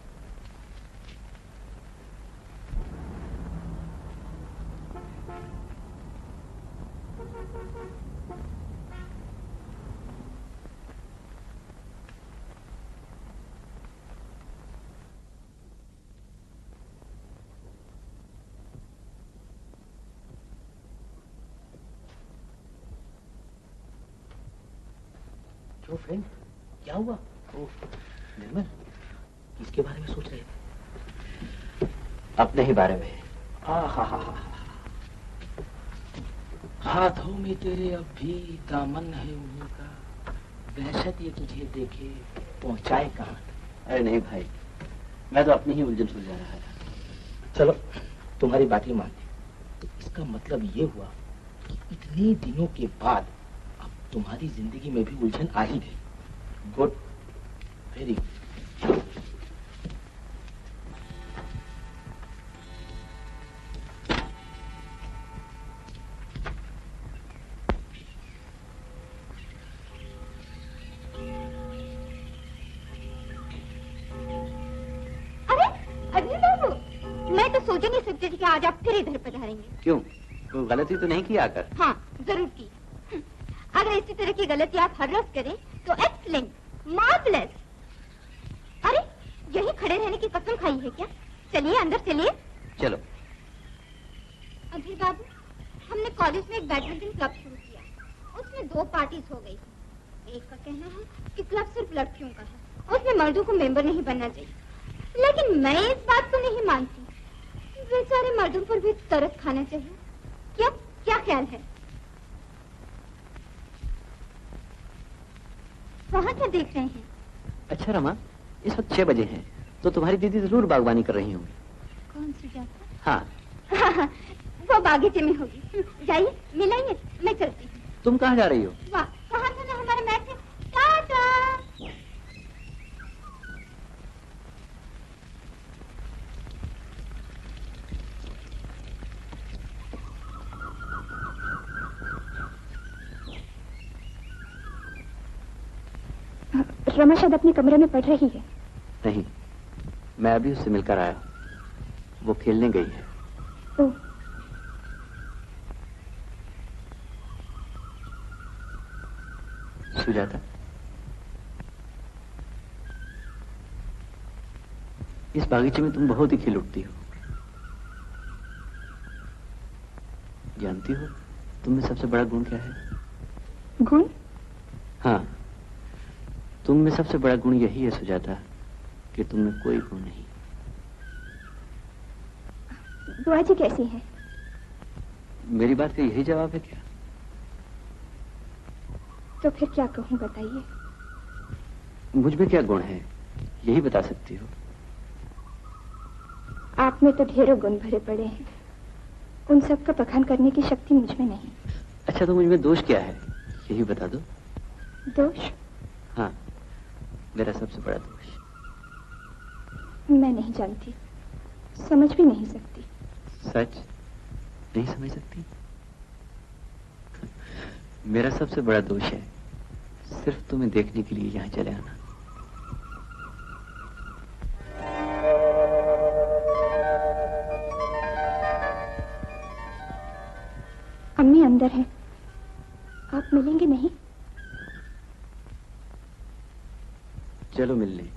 तो फ्रेंड, क्या हुआ? निर्मल, किसके बारे में सोच रहे थे? अपने ही बारे में। हाथों में तेरे अब भी दामन है उन्हीं का, दहशत ये तुझे देखे पहुंचाए कहाँ? अरे नहीं भाई, मैं तो अपनी ही उलझन सुलझा रहा था। चलो तुम्हारी बात ही मान ली, तो इसका मतलब ये हुआ कि इतने दिनों के बाद अब तुम्हारी जिंदगी में भी उलझन आ ही गई। Good, very good. सोच नहीं सकते थे कि आज आप फिर इधर पधारेंगे। क्यों, कोई गलती तो नहीं की आकर? हाँ, जरूर की। अगर इसी तरह की गलती आप हर रोज करें तो एक्सीलेंट, मार्वलेस। अरे यही खड़े रहने की कसम खाई है क्या? चलिए अंदर चलिए। चलो। अभी बाबू, हमने कॉलेज में एक बैडमिंटन क्लब शुरू किया। उसमें 2 पार्टीज हो गई। एक का कहना है कि क्लब सिर्फ लड़कियों का है, उसमें मर्दों को मेंबर नहीं बनना चाहिए। लेकिन मैं इस बात को नहीं मानती। बेचारे मर्दों पर भी तरस खाना चाहिए। क्या क्या ख्याल है? वहाँ क्या देख रहे हैं? अच्छा रमा, इस वक्त 6 बजे हैं, तो तुम्हारी दीदी जरूर बागवानी कर रही होंगी। कौन सी जाता? हाँ। वो बागीचे में होगी। जाइए मिलाइए, मैं चलती हूँ। तुम कहाँ जा रही हो? वाह, कहाँ था ना हमारा मैच है। टाटा। रमा शायद अपने कमरे में पढ़ रही है। नहीं, मैं अभी उससे मिलकर आया। वो खेलने गई है। ओह, सुजाता, इस बागीचे में तुम बहुत ही खिल उठती हो। जानती हो तुम में सबसे बड़ा गुण क्या है? गुण? हाँ, तुम में सबसे बड़ा गुण यही है सुजाता कि तुम में कोई गुण नहीं। बुआ जी कैसी है? मेरी बात का यही जवाब है क्या? तो फिर क्या कहूँ, बताइए। मुझ में क्या गुण है यही बता सकती हो? आप में तो ढेरों गुण भरे पड़े हैं, उन सब का बखान करने की शक्ति मुझ में नहीं। अच्छा, तो मुझ में दोष क्या है यही बता दो। दोष? हाँ, मेरा सबसे बड़ा दोष। मैं नहीं जानती, समझ भी नहीं सकती। सच नहीं समझ सकती? मेरा सबसे बड़ा दोष है सिर्फ तुम्हें देखने के लिए यहाँ चले आना। अम्मी अंदर है, आप मिलेंगे नहीं? चलो मिल लें।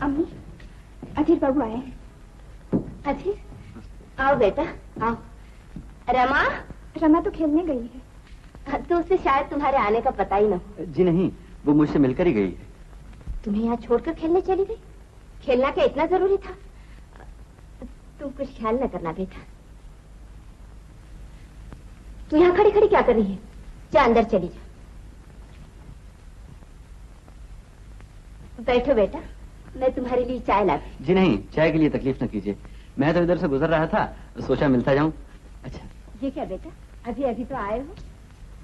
अम्मी, अधीर बाबू आए हैं। अधीर, आओ बेटा आओ। रमा? रमा तो खेलने गई है। तो उसे शायद तुम्हारे आने का पता ही न हो। जी नहीं, वो मुझसे मिलकर ही गई है। तुम्हें यहाँ छोड़कर खेलने चली गई? खेलना क्या इतना जरूरी था? तुम कुछ ख्याल न करना बेटा। तू यहाँ खड़ी खड़ी क्या कर रही है? जा अंदर चली जा। बैठो बेटा, मैं तुम्हारे लिए चाय ला दूं। जी नहीं, चाय के लिए तकलीफ न कीजिए, मैं तो इधर से गुजर रहा था, सोचा मिलता जाऊं। अच्छा। ये क्या बेटा, अभी अभी तो आए हो?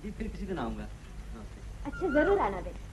जी फिर किसी दिन आऊंगा। अच्छा जरूर आना बेटा।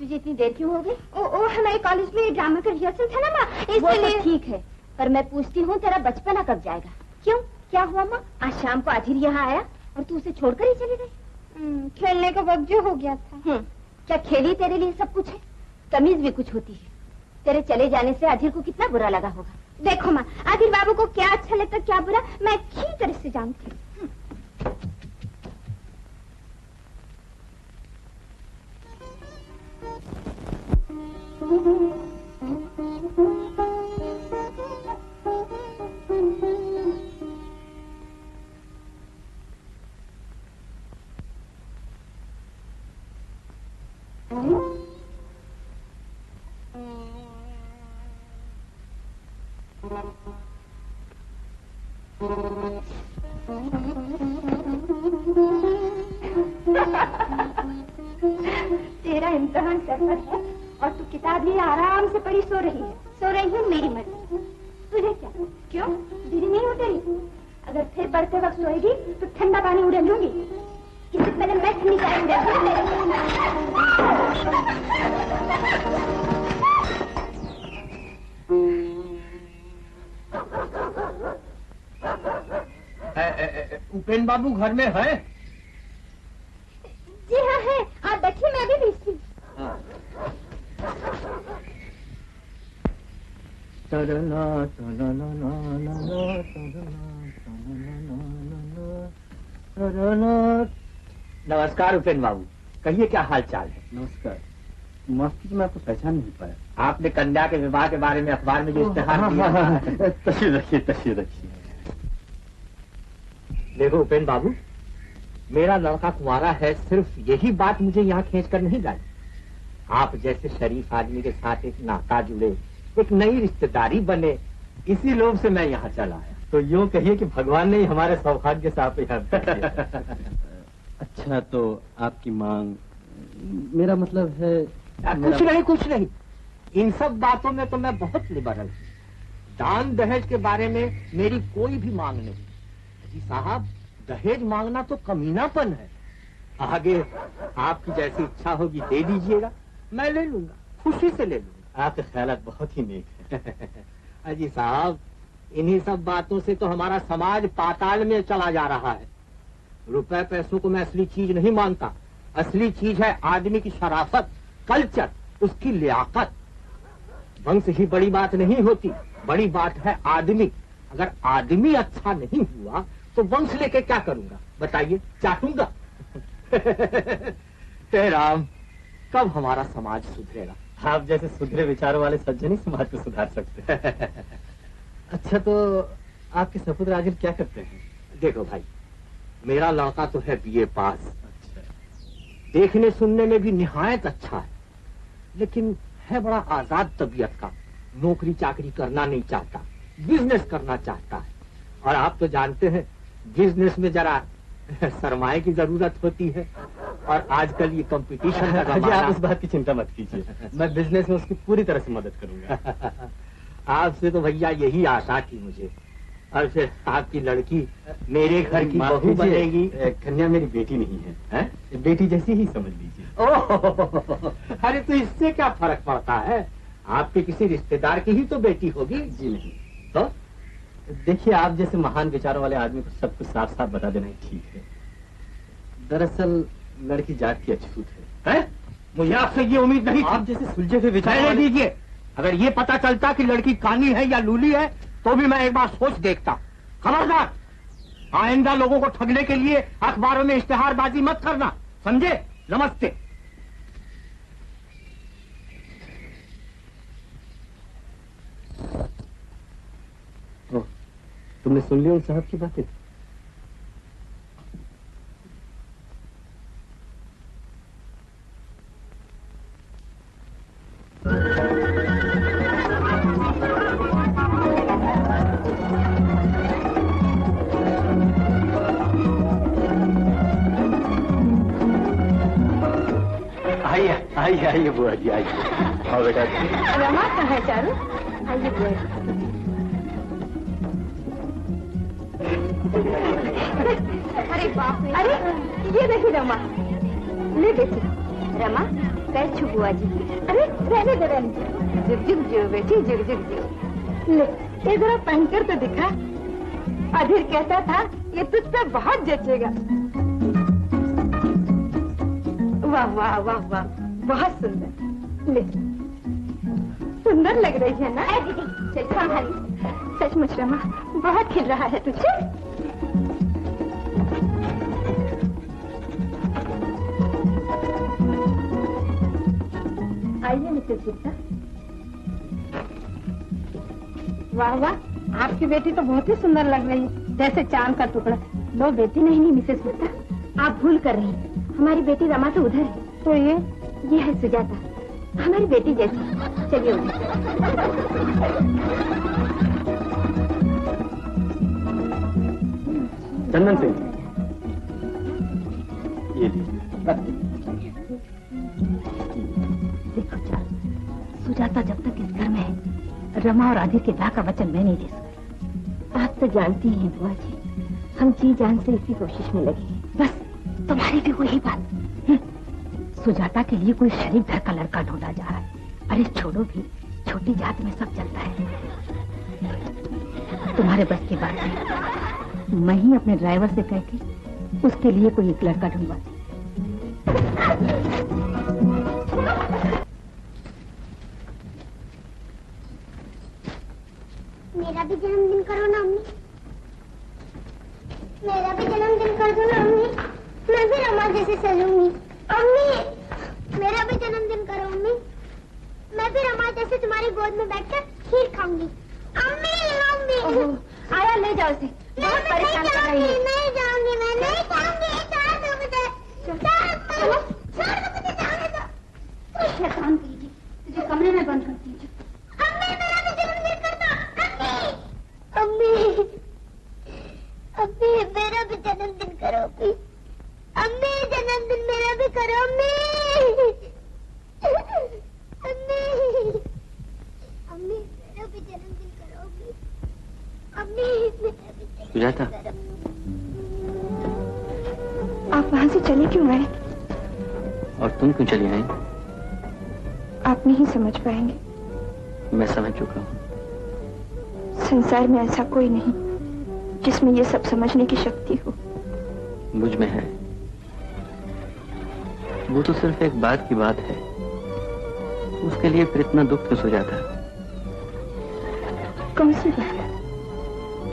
तुझे इतनी देर क्यों हो गई? ओ हमारे कॉलेज में ड्रामा का रिहर्सल था ना माँ, वो इसलिए। तो ठीक है, पर मैं पूछती हूँ तेरा बचपना कब जाएगा? क्यों, क्या हुआ माँ? आज शाम को आधिर यहाँ आया और तू उसे छोड़कर ही चली गई। खेलने का वक्त जो हो गया था। क्या खेली तेरे लिए सब कुछ है? तमीज भी कुछ होती है। तेरे चले जाने से आधिर को कितना बुरा लगा होगा। देखो माँ, आधिर बाबू को क्या अच्छा लगता क्या बुरा मैं अच्छी तरह से जानती हूँ। तेरा इम्तिहान सर पर है और तू किताब लिए आराम से पढ़ी सो रही है मेरी मर्जी। तुझे क्या, क्यों दीदी नहीं हो तेरी? अगर फिर पढ़ते वक्त सोएगी तो ठंडा पानी उड़ेल लूंगी। इससे पहले मैं ठंडी चाय उपेन बाबू घर में है? जी हाँ है, आप बैठिए, मैं अभी भेजती हूँ। नमस्कार उपेन बाबू, कहिए क्या हाल चाल है? नमस्कार। मास्टर जी, मैं आपको पहचान नहीं पाया। आपने कन्या के विवाह के बारे में अखबार में जो इश्तेहार दिया। तशरीफ रखिए, तशरीफ रखिए। देखो उपेन बाबू, मेरा लड़का कुंवारा है, सिर्फ यही बात मुझे यहाँ खींच कर नहीं लाई। आप जैसे शरीफ आदमी के साथ एक नाता जुड़े, एक नई रिश्तेदारी बने, इसी लोभ से मैं यहाँ चला आया। तो यूँ कहिए कि भगवान ने ही हमारे सौभाग्य से आप यहाँ भेज दिया। अच्छा, तो आपकी मांग, मेरा मतलब है कुछ नहीं। इन सब बातों में तो मैं बहुत लिबरल हूँ। दान दहेज के बारे में मेरी कोई भी मांग नहीं। जी साहब, दहेज मांगना तो कमीनापन है। आगे आपकी जैसी इच्छा होगी दे दीजिएगा, मैं ले लूंगा, खुशी से ले लूंगा। आपके ख्यालात बहुत ही नेक है। अजी साहब, इन्हीं सब बातों से तो हमारा समाज पाताल में चला जा रहा है। रुपए पैसों को मैं असली चीज नहीं मानता। असली चीज है आदमी की शराफत, कल्चर, उसकी लियाकत। वंश ही बड़ी बात नहीं होती, बड़ी बात है आदमी। अगर आदमी अच्छा नहीं हुआ तो वंश लेके क्या करूंगा बताइए? चाटूंगा। हे राम, कब हमारा समाज सुधरेगा? आप जैसे सुधरे विचारों वाले सज्जन ही समाज को सुधार सकते हैं। अच्छा, तो आपके सपुत्र आखिर क्या करते हैं? देखो भाई, मेरा लड़का तो है बीए पास। अच्छा। देखने सुनने में भी निहायत अच्छा है, लेकिन है बड़ा आजाद तबीयत का। नौकरी चाकरी करना नहीं चाहता, बिजनेस करना चाहता है। और आप तो जानते हैं बिजनेस में जरा सरमाए की जरूरत होती है, और आजकल ये कंपटीशन का ज़माना। आप इस बात की चिंता मत कीजिए, मैं बिजनेस में उसकी पूरी तरह से मदद करूंगा। आपसे तो भैया यही आशा थी मुझे। और फिर आपकी लड़की मेरे घर की बहू बनेगी। कन्या मेरी बेटी नहीं है, बेटी जैसी ही समझ लीजिए। ओह, अरे तो इससे क्या फर्क पड़ता है? आपके किसी रिश्तेदार की ही तो बेटी होगी। जी नहीं तो देखिए, आप जैसे महान विचारों वाले आदमी को सब कुछ साफ साफ बता देना ही ठीक है। दरअसल लड़की जात की अछूत है? मुझे आपसे ये उम्मीद नहीं। आप जैसे सुलझे हुए विचार दीजिए। अगर ये पता चलता कि लड़की कानी है या लूली है तो भी मैं एक बार सोच देखता। खबरदार, आइंदा लोगों को ठगने के लिए अखबारों में इश्तेहारबाजी मत करना, समझे? नमस्ते। तुमने सुन लिया उन साहब की बातें? आइए आइए बुआ जी, आइए। आओ बेटा। रमा कहाँ है चारू? आइए बुआ। अरे बाप रे! अरे ये देखिए रमा, ले बेटी, रमा, पैर छू बुआ जी। अरे रहने दे, रहने दे। जुग जुग जियो बेटी, जुग जुग जियो। ले, ये जरा पहनकर तो दिखा। अधीर कहता था ये तुझ पे बहुत जचेगा। वाह वाह वाह वाह, बहुत सुंदर। ले, सुंदर लग रही है ना? दीदी चल संभाली। सचमुच रमा, बहुत खिल रहा है तुझे। आइए मिसेस गुप्ता। वाह वाह, आपकी बेटी तो बहुत ही सुंदर लग रही है, जैसे चांद का टुकड़ा। लो बेटी नहीं मिसेस गुप्ता, आप भूल कर रही हैं। हमारी बेटी रमा तो उधर है। तो ये है सुजाता, हमारी बेटी जैसी। चलिए उधर। चंदन सिंह, ये लीजिए। देखो चार, सुजाता जब तक इस घर में है, रमा और आधीर के ब्याह का वचन मैं नहीं दे सकती। आप तो जानती हैं बुआ जी, हम जी जान से इसी कोशिश में लगे हैं। बस तुम्हारी भी वही बात। सुजाता के लिए कोई शरीफ घर का लड़का ढूंढा जा रहा है। अरे छोड़ो भी, छोटी जात में सब चलता है। तुम्हारे बस की बात है, मैं ही अपने ड्राइवर से कह के उसके लिए कोई एक लड़का ढूंढवा। मेरा भी जन्मदिन करो ना अम्मी, मेरा भी जन्मदिन कर दो ना अम्मी, मैं भी रमा जैसे सजूंगी। अम्मी मेरा भी जन्मदिन करो अम्मी, मैं भी रमा जैसे तुम्हारी गोद में बैठकर खीर खाऊंगी। अम्मी अम्मी आया ले जाओ इसे, बहुत परेशान कर रही है। नहीं जाऊंगी, मैं नहीं जाऊंगी। छोड़ दो मुझे, छोड़ दो मुझे, जाने दो। शैतान कीजिए, तुझे कमरे में बंद कर दीजिए। अम्मी मेरा भी जन्मदिन करना। अम्मी अम्मी मेरा भी जन्मदिन करो अम्मी, अम्मी जन्मदिन मेरा भी करो अम्मी, अम्मी अम्मी मेरा भी जन्मदिन करो अम्मी, अम्मी मेरा भी सुजाता, आप वहाँ से चले क्यों आए? और तुम क्यों चली आई? आप नहीं समझ पाएंगे, मैं समझ चुका हूँ। संसार में ऐसा कोई नहीं जिसमें ये सब समझने की शक्ति हो। मुझ में है। वो तो सिर्फ एक बात की बात है, उसके लिए फिर इतना दुख क्यों हो जाता? कौन सी बात?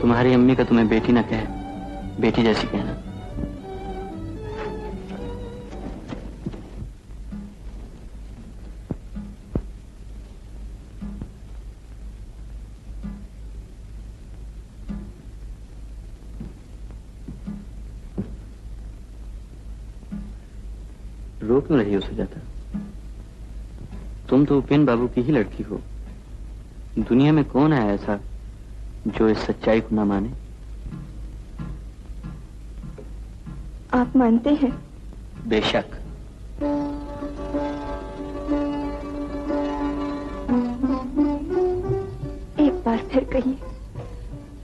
तुम्हारी अम्मी का तुम्हें बेटी ना कहे, बेटी जैसी कहना। रो क्यों रही हो सुजाता? तुम तो उपेन बाबू की ही लड़की हो। दुनिया में कौन है ऐसा जो इस सच्चाई को ना माने? आप मानते हैं? बेशक। एक बार फिर कहिए।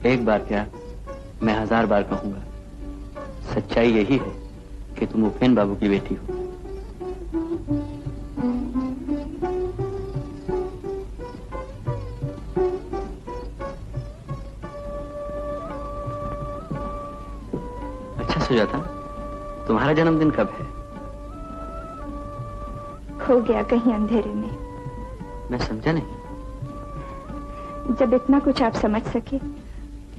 एक बार क्या, मैं 1000 बार कहूंगा। सच्चाई यही है कि तुम उपेन बाबू की बेटी हो। अच्छा सुजाता, तुम्हारा जन्मदिन कब है? हो गया कहीं अंधेरे में। मैं समझा नहीं। जब इतना कुछ आप समझ सके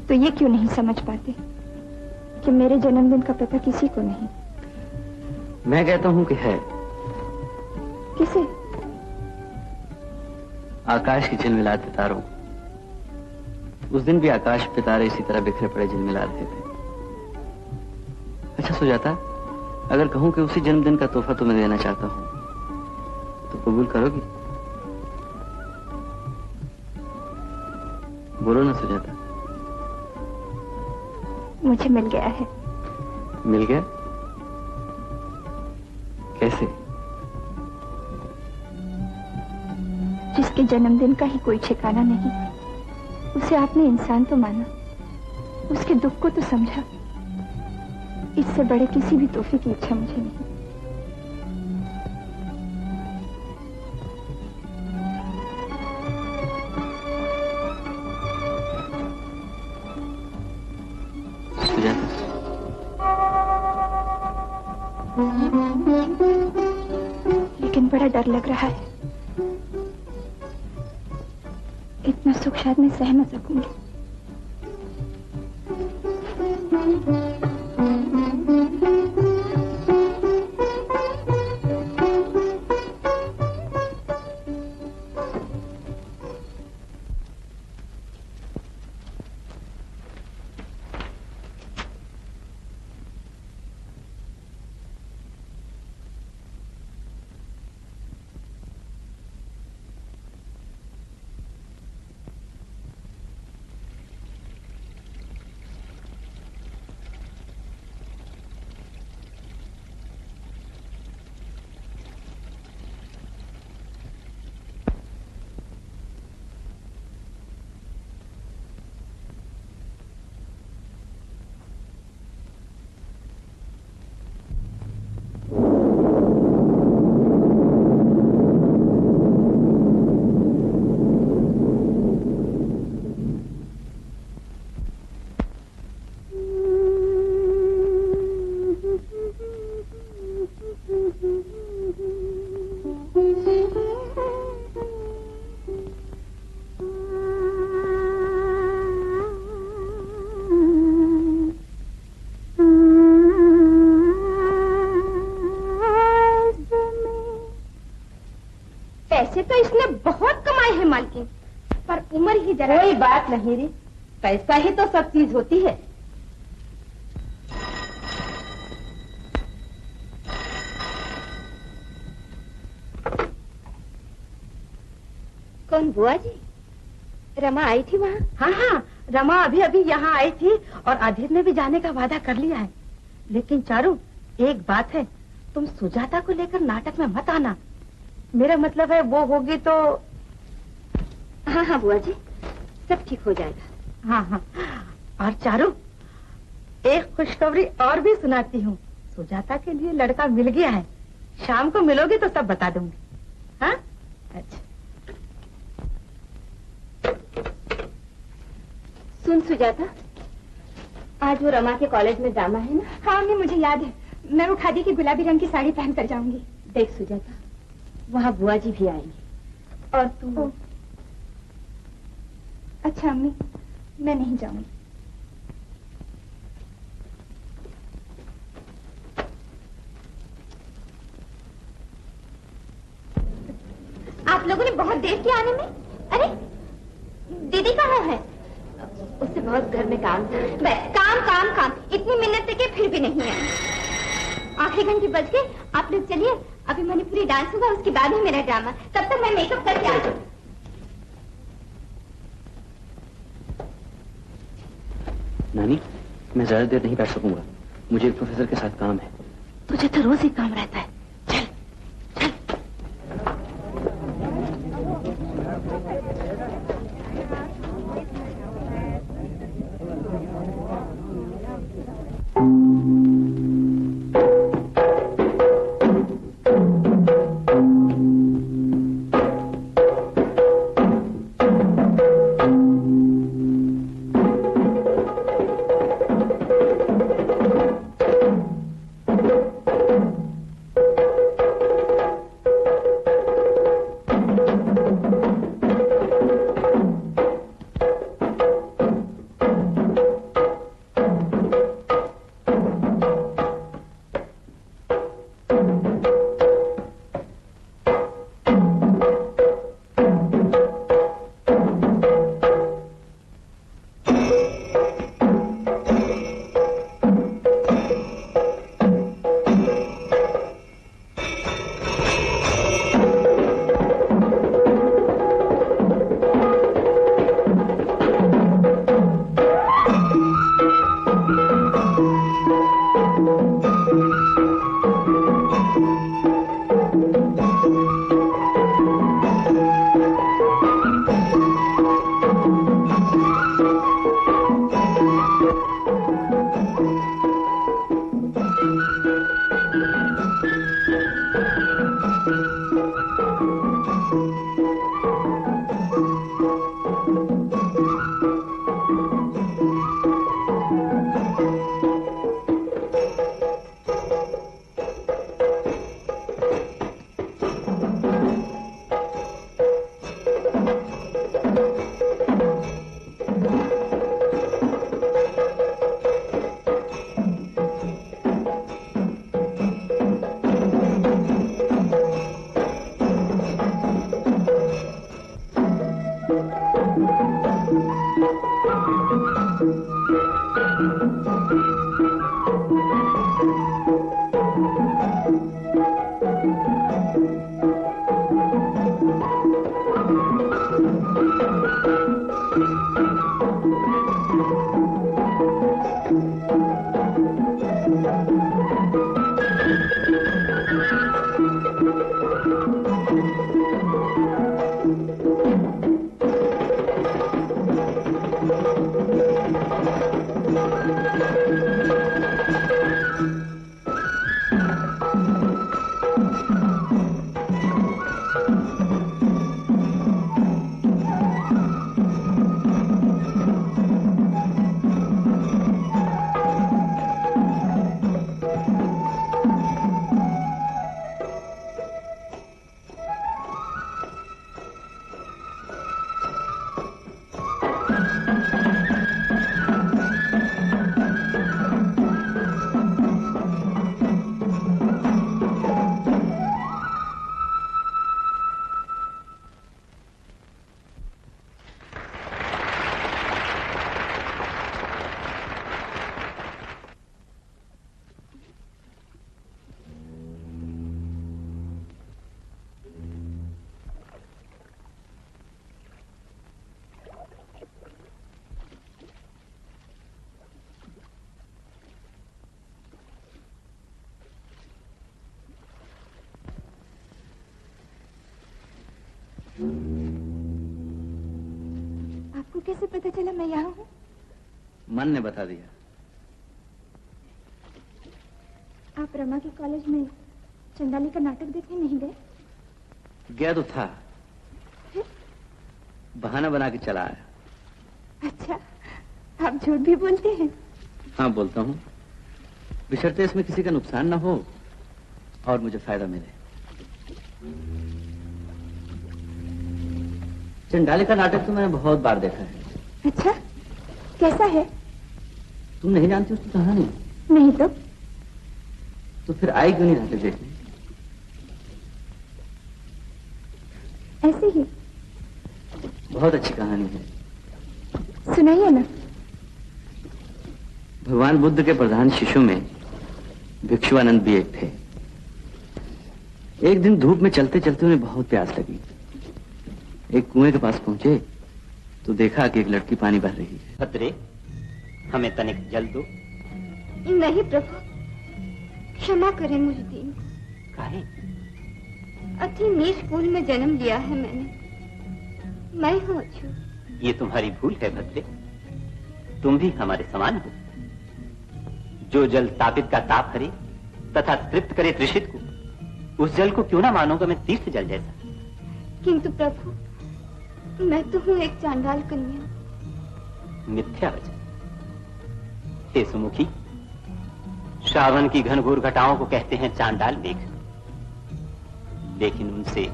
तो ये क्यों नहीं समझ पाते कि मेरे जन्मदिन का पता किसी को नहीं? मैं कहता हूं कि है। किसे? आकाश की झिलमिलाते तारों। उस दिन भी आकाश पे तारे इसी तरह बिखरे पड़े झिलमिला रहे थे। अच्छा सुजाता, अगर कहूं कि उसी जन्मदिन का तोहफा तुम्हें देना चाहता हूं तो कबूल करोगी? बोलो ना सुजाता। मुझे मिल गया है। मिल गया? कैसे? जिसके जन्मदिन का ही कोई ठिकाना नहीं, उसे आपने इंसान तो माना, उसके दुख को तो समझा। इससे बड़े किसी भी तोहफे की इच्छा मुझे नहीं। बड़ा डर लग रहा है। इतना सुख शायद मैं सह न सकूंगी। पैसे तो इसने बहुत कमाए हैं मालकिन, पर उम्र ही जरा। कोई बात नहीं रे, पैसा ही तो सब चीज होती है। कौन बुआ जी? रमा आई थी वहाँ? हाँ हाँ, रमा अभी अभी यहाँ आई थी और अधीर ने भी जाने का वादा कर लिया है। लेकिन चारू, एक बात है, तुम सुजाता को लेकर नाटक में मत आना। मेरा मतलब है वो होगी तो। हाँ हाँ बुआ जी, सब ठीक हो जाएगा। हाँ हाँ, और चारू, एक खुशखबरी और भी सुनाती हूँ। सुजाता के लिए लड़का मिल गया है। शाम को मिलोगे तो सब बता दूंगी। हाँ अच्छा। सुन सुजाता, आज वो रमा के कॉलेज में ड्रामा है ना? हाँ मम्मी, मुझे याद है। मैं वो खादी की गुलाबी रंग की साड़ी पहन कर जाऊंगी। देख सुजाता, वहाँ बुआ जी भी आएंगी और तुम। अच्छा अम्मी, मैं नहीं जाऊंगी। आप लोगों ने बहुत देर किया आने में। अरे दीदी कहाँ है? उससे बहुत घर में काम था। बस काम काम काम, इतनी मिन्नतें के फिर भी नहीं है। आखिरी घंटे बज गए, आप लोग चलिए। अभी मणिपुरी डांस होगा, उसके बाद ही मेरा ड्रामा। तब तक मैं मेकअप करके आ जाऊँ। नानी, मैं ज्यादा देर नहीं बैठ सकूंगा। मुझे एक प्रोफेसर के साथ काम है। तुझे तो रोज ही काम रहता है। चल चल। आपको कैसे पता चला मैं यहाँ हूँ? मन ने बता दिया। आप रमा के कॉलेज में चंडाली का नाटक देखने नहीं गए? गया तो था, बहाना बना के चला आया। अच्छा, आप झूठ भी बोलते हैं? हाँ बोलता हूँ, बशर्ते इसमें किसी का नुकसान ना हो और मुझे फायदा मिले। चंडाली का नाटक तो मैंने बहुत बार देखा है। अच्छा, कैसा है? तुम नहीं जानती उसकी कहानी? नहीं तो फिर आई क्यों नहीं नाटक देखने? ऐसे ही। बहुत अच्छी कहानी है, सुनाइए ना। भगवान बुद्ध के प्रधान शिष्यों में भिक्षुआनंद भी एक थे। एक दिन धूप में चलते चलते उन्हें बहुत प्यास लगी। एक कुएं के पास पहुंचे तो देखा कि एक लड़की पानी भर रही है। भद्रे, हमें तनिक जल दो। नहीं प्रभु, क्षमा करें मुझे दीन। काहे? अति नीच कुल में जन्म लिया है मैंने। मैं हूँ अछू। ये तुम्हारी भूल है भद्रे, तुम भी हमारे समान हो। जो जल तापित का ताप हरे तथा तृप्त करे तृषित को, उस जल को क्यों ना मानोगा मैं तीर्थ जल जैसा। किंतु प्रभु, मैं तो हूँ एक चांडाल कन्या। मिथ्या वचन। हे सुमुखी, श्रावण की घनघोर घटाओं को कहते हैं चांडाल मेघ, लेकिन उनसे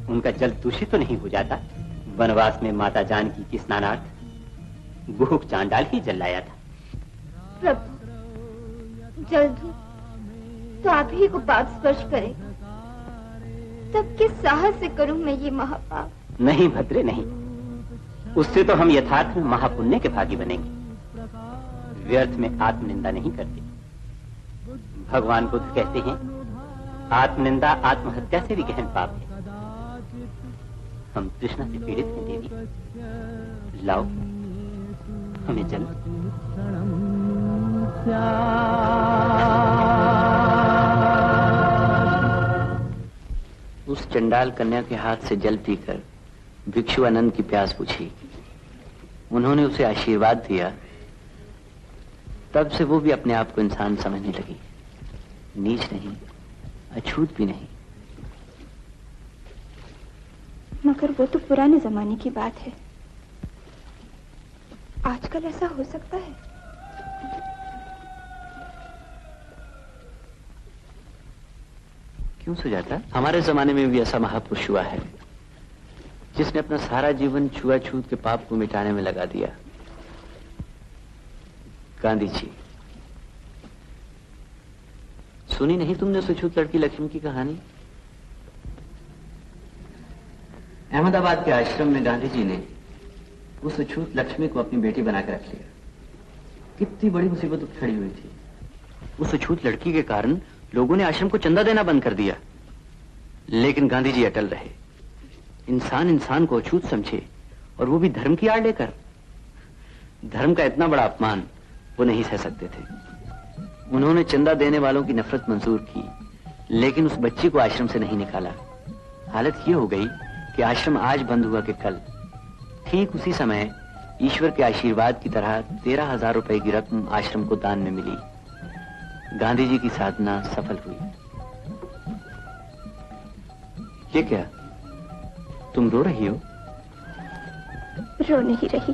उनका जल दूषित तो नहीं हो जाता। वनवास में माता जानकी की स्नानार्थ गुहुक चांडाल ही जल लाया था। प्रभु, जल दूं तो आप ही को पाप स्पर्श करेगा, तब किस साहस से करूं मैं ये महापाप? नहीं भद्रे नहीं, उससे तो हम यथार्थ में महापुण्य के भागी बनेंगे। व्यर्थ में आत्मनिंदा नहीं करते। भगवान बुद्ध कहते हैं, आत्मनिंदा आत्महत्या से भी गहन पाप है। हम तृष्णा से पीड़ित हैं देवी, लाओ हमें जल। उस चंडाल कन्या के हाथ से जल पीकर भिक्षुआनंद की प्यास बुझी। उन्होंने उसे आशीर्वाद दिया। तब से वो भी अपने आप को इंसान समझने लगी, नीच नहीं, अछूत भी नहीं। मगर वो तो पुराने जमाने की बात है, आजकल ऐसा हो सकता है? क्यों सुजाता? हमारे जमाने में भी ऐसा महापुरुष हुआ है जिसने अपना सारा जीवन छुआछूत के पाप को मिटाने में लगा दिया। गांधी जी। सुनी नहीं तुमने उस छूत लड़की लक्ष्मी की कहानी? अहमदाबाद के आश्रम में गांधी जी ने उस छूत लक्ष्मी को अपनी बेटी बनाकर रख लिया। कितनी बड़ी मुसीबत खड़ी हुई थी। उस छूत लड़की के कारण लोगों ने आश्रम को चंदा देना बंद कर दिया, लेकिन गांधी जी अटल रहे। इंसान इंसान को अछूत समझे, और वो भी धर्म की आड़ लेकर। धर्म का इतना बड़ा अपमान वो नहीं सह सकते थे। उन्होंने चंदा देने वालों की नफरत मंजूर की, लेकिन उस बच्ची को आश्रम से नहीं निकाला। हालत ये हो गई कि आश्रम आज बंद हुआ कि कल ठीक उसी समय ईश्वर के आशीर्वाद की तरह 13,000 रुपए की रकम आश्रम को दान में मिली। गांधी जी की साधना सफल हुई। ये क्या, तुम रो रही हो? रो नहीं रही।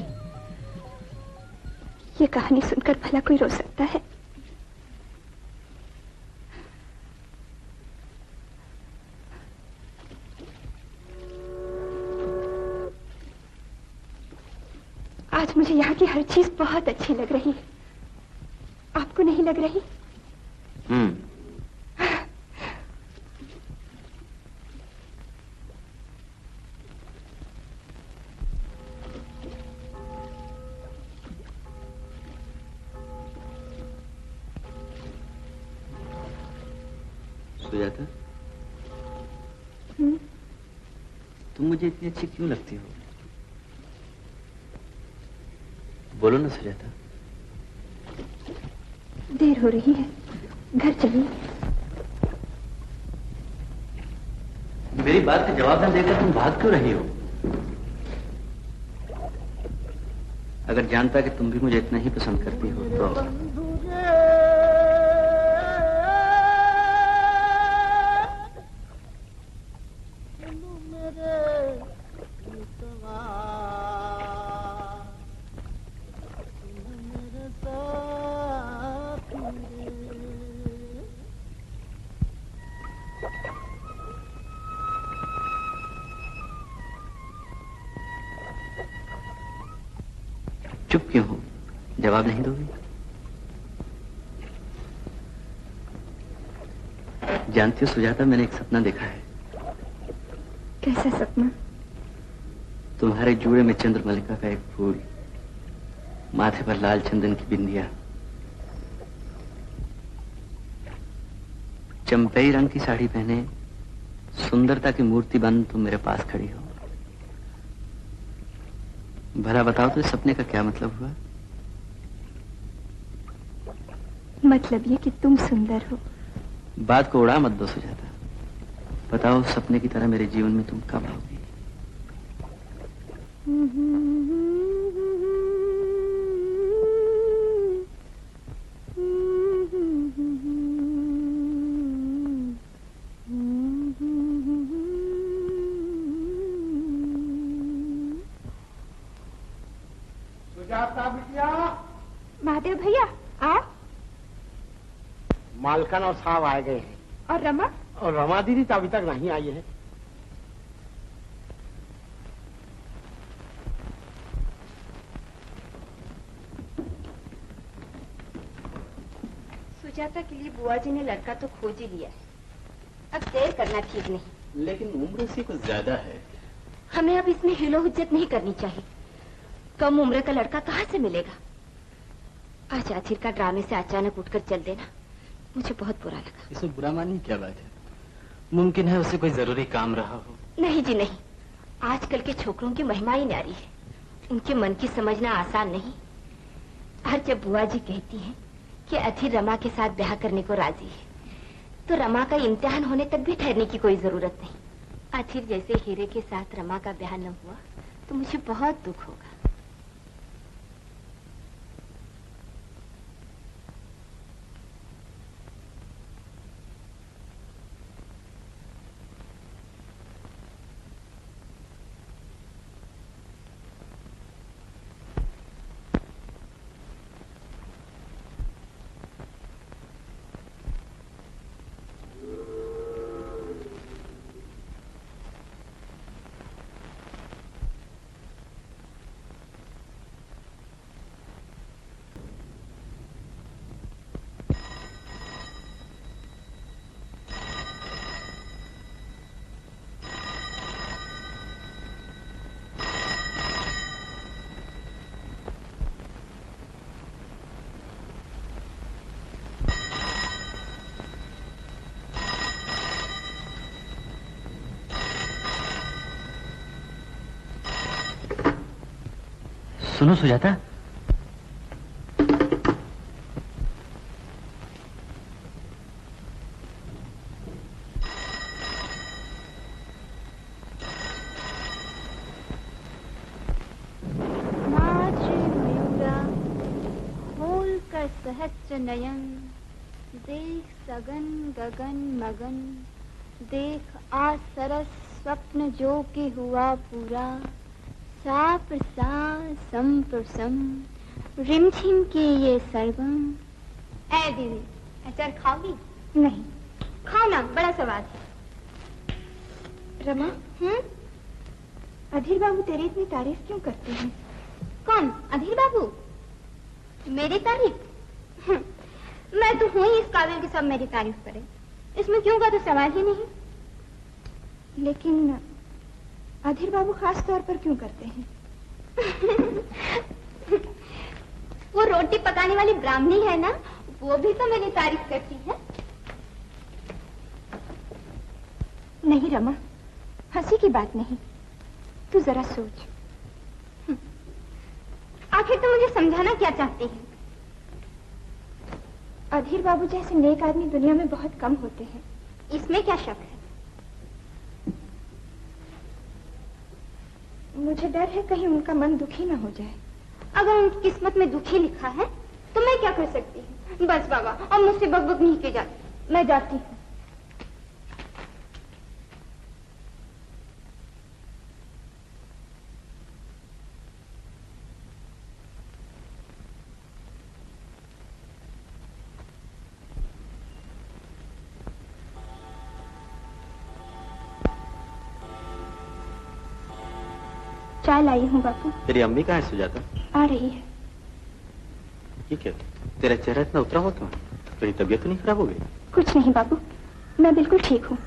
ये कहानी सुनकर भला कोई रो सकता है? आज मुझे यहाँ की हर चीज बहुत अच्छी लग रही है। आपको नहीं लग रही? सुजाता, तुम मुझे इतनी अच्छी क्यों लगती हो? बोलो ना सुजाता। देर हो रही है, घर चलिए। मेरी बात का जवाब न देकर तुम भाग क्यों रही हो? अगर जानता कि तुम भी मुझे इतना ही पसंद करती हो तो चुप क्यों हो? जवाब नहीं दोगी? जानती हो सुजाता, मैंने एक सपना देखा है। कैसा सपना? तुम्हारे जूड़े में चंद्रमल्लिका का एक फूल, माथे पर लाल चंदन की बिंदिया, चंपेई रंग की साड़ी पहने सुंदरता की मूर्ति बन तुम मेरे पास खड़ी हो। भला बताओ तो इस सपने का क्या मतलब हुआ? मतलब ये कि तुम सुंदर हो। बात को उड़ा मत दो सुजाता। बताओ सपने की तरह मेरे जीवन में तुम कब आओगी? महादेव भैया आओ। मालकन और साहब आए गए हैं। और रमा? और रमा दीदी तो अभी तक नहीं आई है। सुजाता के लिए बुआ जी ने लड़का तो खोज ही लिया है, अब देर करना ठीक नहीं। लेकिन उम्र उसकी कुछ ज्यादा है। हमें अब इसमें हिलो हुज्जत नहीं करनी चाहिए। कम उम्र का लड़का कहाँ से मिलेगा? आज आखिर का ड्रामे से अचानक उठकर चल देना मुझे बहुत बुरा लगा। इसमें बुरा मानने की क्या बात है? मुमकिन है उसे कोई जरूरी काम रहा हो। नहीं जी नहीं, आजकल के छोकरों की महिमा ही न्यारी है, उनके मन की समझना आसान नहीं। हर जब बुआ जी कहती हैं कि अधीर रमा के साथ ब्याह करने को राजी है, तो रमा का इम्तिहान होने तक भी ठहरने की कोई जरूरत नहीं। अधीर जैसे हीरे के साथ रमा का ब्याह न हुआ तो मुझे बहुत दुख होगा। सुनो सुजाता, सहस्र नयन देख सगन गगन मगन, देख आ सरस स्वप्न जो के हुआ पूरा, सा प्रसा सम प्रसम रिमझिम के ये सरगम। ऐ दीदी अचार खाओगी? नहीं। खाओ ना, बड़ा स्वाद है। रमा, अधीर बाबू तेरी इतनी तारीफ क्यों करते हैं? कौन? अधीर बाबू? मेरी तारीफ? मैं तो हूँ ही इस काबिल कि सब मेरी तारीफ करें, इसमें क्यों का तो सवाल ही नहीं। लेकिन अधीर बाबू खास तौर पर क्यों करते हैं? वो रोटी पकाने वाली ब्राह्मणी है ना, वो भी तो मेरी तारीफ करती है। नहीं रमा, हंसी की बात नहीं, तू जरा सोच। आखिर तुम मुझे समझाना क्या चाहती है? अधीर बाबू जैसे नेक आदमी दुनिया में बहुत कम होते हैं, इसमें क्या शक है? मुझे डर है कहीं उनका मन दुखी ना हो जाए। अगर उनकी किस्मत में दुखी लिखा है तो मैं क्या कर सकती हूँ। बस बाबा, अब मुझसे बकबक नहीं की जाती, मैं जाती हूँ। चाय लाई हूँ बापू। तेरी अम्मी कहाँ है सुजाता? आ रही है। ये क्या, तेरा चेहरा इतना उतरा हुआ क्यों? तेरी तबीयत तो नहीं खराब हो गई? कुछ नहीं बाबू, मैं बिल्कुल ठीक हूँ।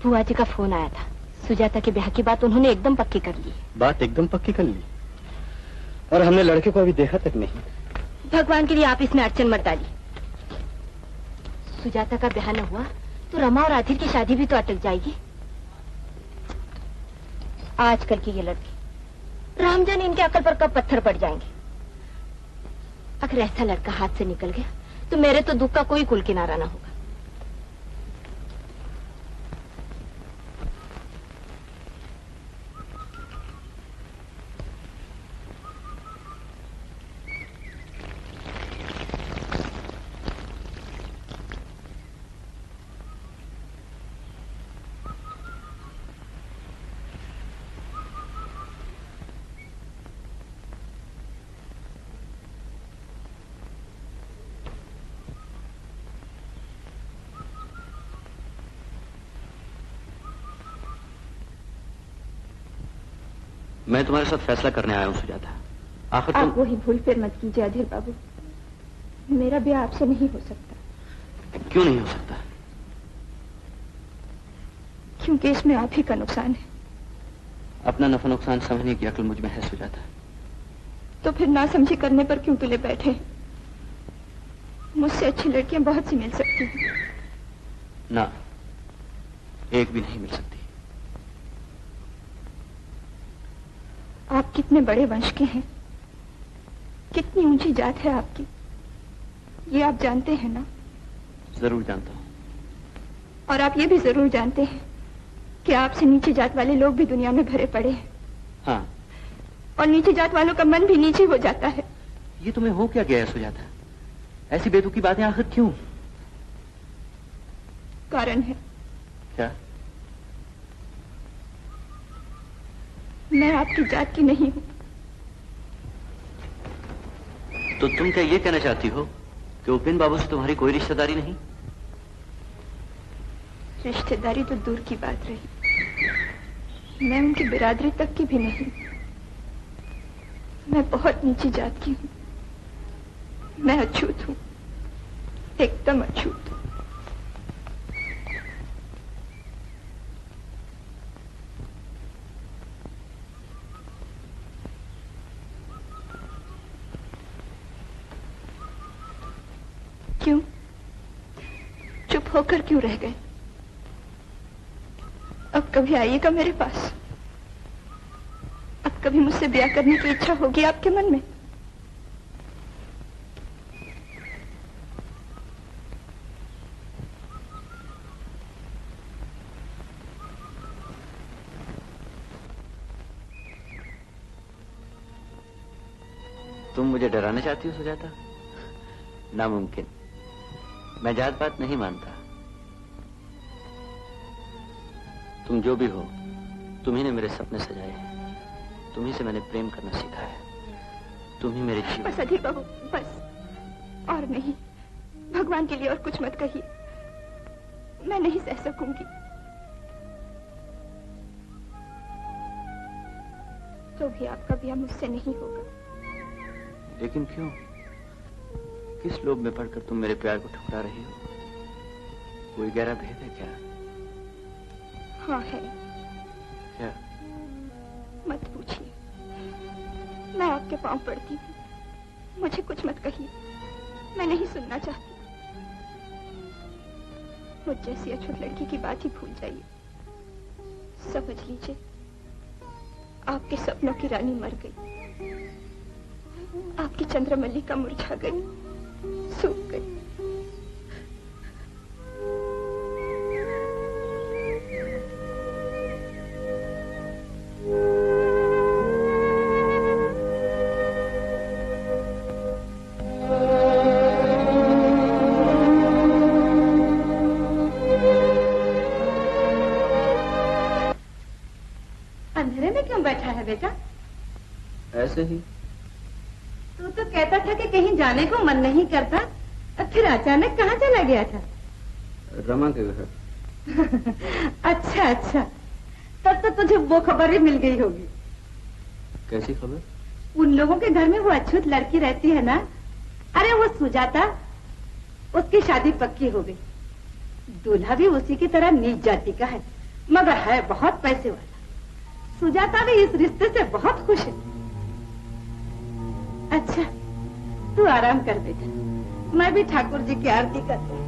बुआ जी का फोन आया था। सुजाता के ब्याह की बात उन्होंने एकदम पक्की कर ली। बात एकदम पक्की कर ली? और हमने लड़के को अभी देखा तक नहीं। भगवान के लिए आप इसमें अड़चन मत डालिए। सुजाता का ब्याह न हुआ तो रमा और आधिर की शादी भी तो अटक जाएगी। आजकल की ये लड़की, राम जाने इनके अकल पर कब पत्थर पड़ जाएंगे। अगर ऐसा लड़का हाथ से निकल गया तो मेरे तो दुख का कोई कुल किनारा ना होगा। मैं तुम्हारे साथ फैसला करने आया हूँ सुजाता। आखिर आप वही भूल फिर मत कीजिए अधीर बाबू। मेरा ब्याह आपसे नहीं हो सकता। क्यों नहीं हो सकता? क्योंकि इसमें आप ही का नुकसान है। अपना नफा नुकसान समझने की अक्ल मुझ में है सुजाता। तो फिर ना समझी करने पर क्यों तुले बैठे? मुझसे अच्छी लड़कियां बहुत सी मिल सकती हैं। ना, एक भी नहीं मिल सकती। आप कितने बड़े वंश के हैं, कितनी ऊंची जात है आपकी, ये आप जानते हैं ना? जरूर जानता हूँ। और आप ये भी जरूर जानते हैं कि आपसे नीचे जात वाले लोग भी दुनिया में भरे पड़े हैं। हाँ। और नीचे जात वालों का मन भी नीचे हो जाता है। ये तुम्हें हो क्या गया है सुजाता? ऐसी बेतुकी बातें आखिर क्यों? कारण है। क्या? मैं आपकी जात की नहीं हूँ। तो तुम क्या ये कहना चाहती हो कि उपेन बाबू से तुम्हारी कोई रिश्तेदारी नहीं? रिश्तेदारी तो दूर की बात रही, मैं उनकी बिरादरी तक की भी नहीं। मैं बहुत नीची जात की हूँ। मैं अछूत हूँ, एकदम अछूत। क्यों? चुप होकर क्यों रह गए? अब कभी आइएगा मेरे पास। अब कभी मुझसे ब्याह करने की इच्छा होगी आपके मन में? तुम मुझे डराना चाहती हो सुजाता? नामुमकिन। मैं जात पात नहीं मानता। तुम जो भी हो, तुम्ही ने मेरे सपने सजाए हैं। तुम्ही से मैंने प्रेम करना सीखा है। तुम ही मेरे जीवन। बस अधीर बाबू, बस। और नहीं, भगवान के लिए और कुछ मत कहिए। मैं नहीं सह सकूंगी। तो भी आपका ब्याह मुझसे नहीं होगा। लेकिन क्यों? किस लोभ में पड़कर तुम मेरे प्यार को ठुकरा रही हो? कोई गहरा भेद है क्या? हाँ है। क्या? मत पूछिए। मैं आपके पांव पड़ती हूँ। मुझे कुछ मत कहिए। मैं नहीं सुनना चाहती। मुझ जैसी अछूत लड़की की बात ही भूल जाइए। समझ लीजिए, आपके सपनों की रानी मर गई। आपकी चंद्रमल्लिका मुरझा गई, सूख गई। अंधेरे में क्यों बैठा है बेटा? ऐसे ही। तू तो कहता था कि कहीं जाने को मन नहीं करता, अब फिर अचानक कहाँ चला गया था? रमा के घर। अच्छा अच्छा, तब तो तुझे वो खबर ही मिल गई होगी। कैसी खबर? उन लोगों के घर में वो अछूत लड़की रहती है ना, अरे वो सुजाता, उसकी शादी पक्की हो गई। दूल्हा भी उसी की तरह नीच जाति का है, मगर है बहुत पैसे वाला। सुजाता भी इस रिश्ते से बहुत खुश है। अच्छा, तू आराम कर बेटा, मैं भी ठाकुर जी की आरती करती हूँ।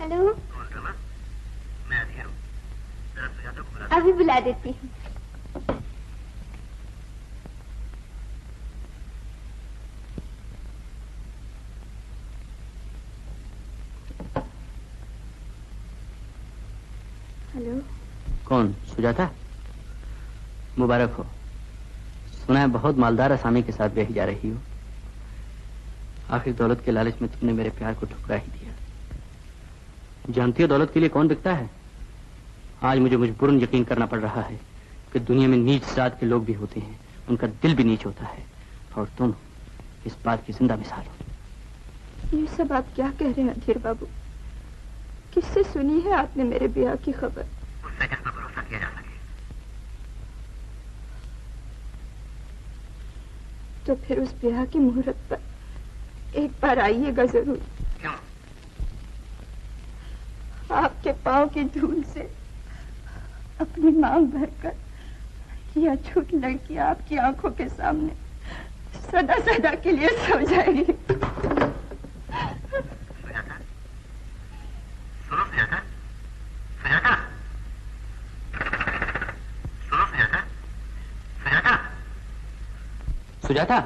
हेलो, मैं अधीर हूँ, जरा सुजाता को बुला। अभी बुला देती हूँ। हेलो। कौन? सुजाता? मुबारक हो। सुना है बहुत मालदार असामी के साथ ब्याही जा रही हो। आखिर दौलत के लालच में तुमने मेरे प्यार को ठुकरा ही दिया। जानती हो दौलत के लिए कौन बिकता है? आज मुझे मजबूरन यकीन करना पड़ रहा है कि दुनिया में नीच जात के लोग भी होते हैं, उनका दिल भी नीच होता है, और तुम इस बात की जिंदा मिसाल हो। ये सब आप क्या कह रहे हैं अधीर बाबू? किससे सुनी है आपने मेरे ब्याह की खबर? उससे जिस पर भरोसा किया जा सके। तो फिर उस ब्याह की मुहूर्त पर एक बार आइएगा जरूर। क्यों? आपके पाँव की धूल से अपनी मांग भरकर यह अछूत लड़की आपकी आंखों के सामने सदा सदा के लिए सो जाएगी। सुजाता, सुनो सुजाता, सुजाता, सुनो सुजाता, सुजाता, सुजाता,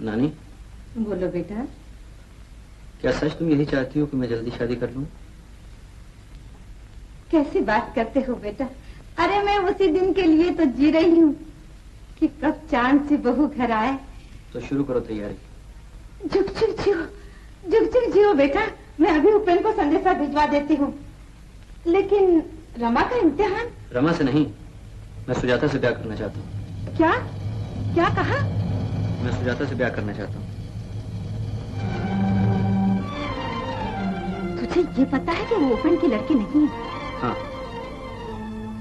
नानी। बोलो बेटा। क्या सच तुम यही चाहती हो कि मैं जल्दी शादी कर लूं? कैसी बात करते हो बेटा? अरे मैं उसी दिन के लिए तो जी रही हूँ कि कब चांद से बहू घर आए। तो शुरू करो तैयारी। झुक झुक जियो, झुक झुक जियो बेटा। मैं अभी उपेन को संदेशा भिजवा देती हूँ। लेकिन रमा का इम्तिहान? रमा से नहीं, मैं सुजाता से ब्याह करना चाहता हूँ। क्या? क्या कहा? मैं सुजाता से ब्याह करना चाहता हूँ। तुझे ये पता है कि वो ओपन की लड़की नहीं है? हाँ।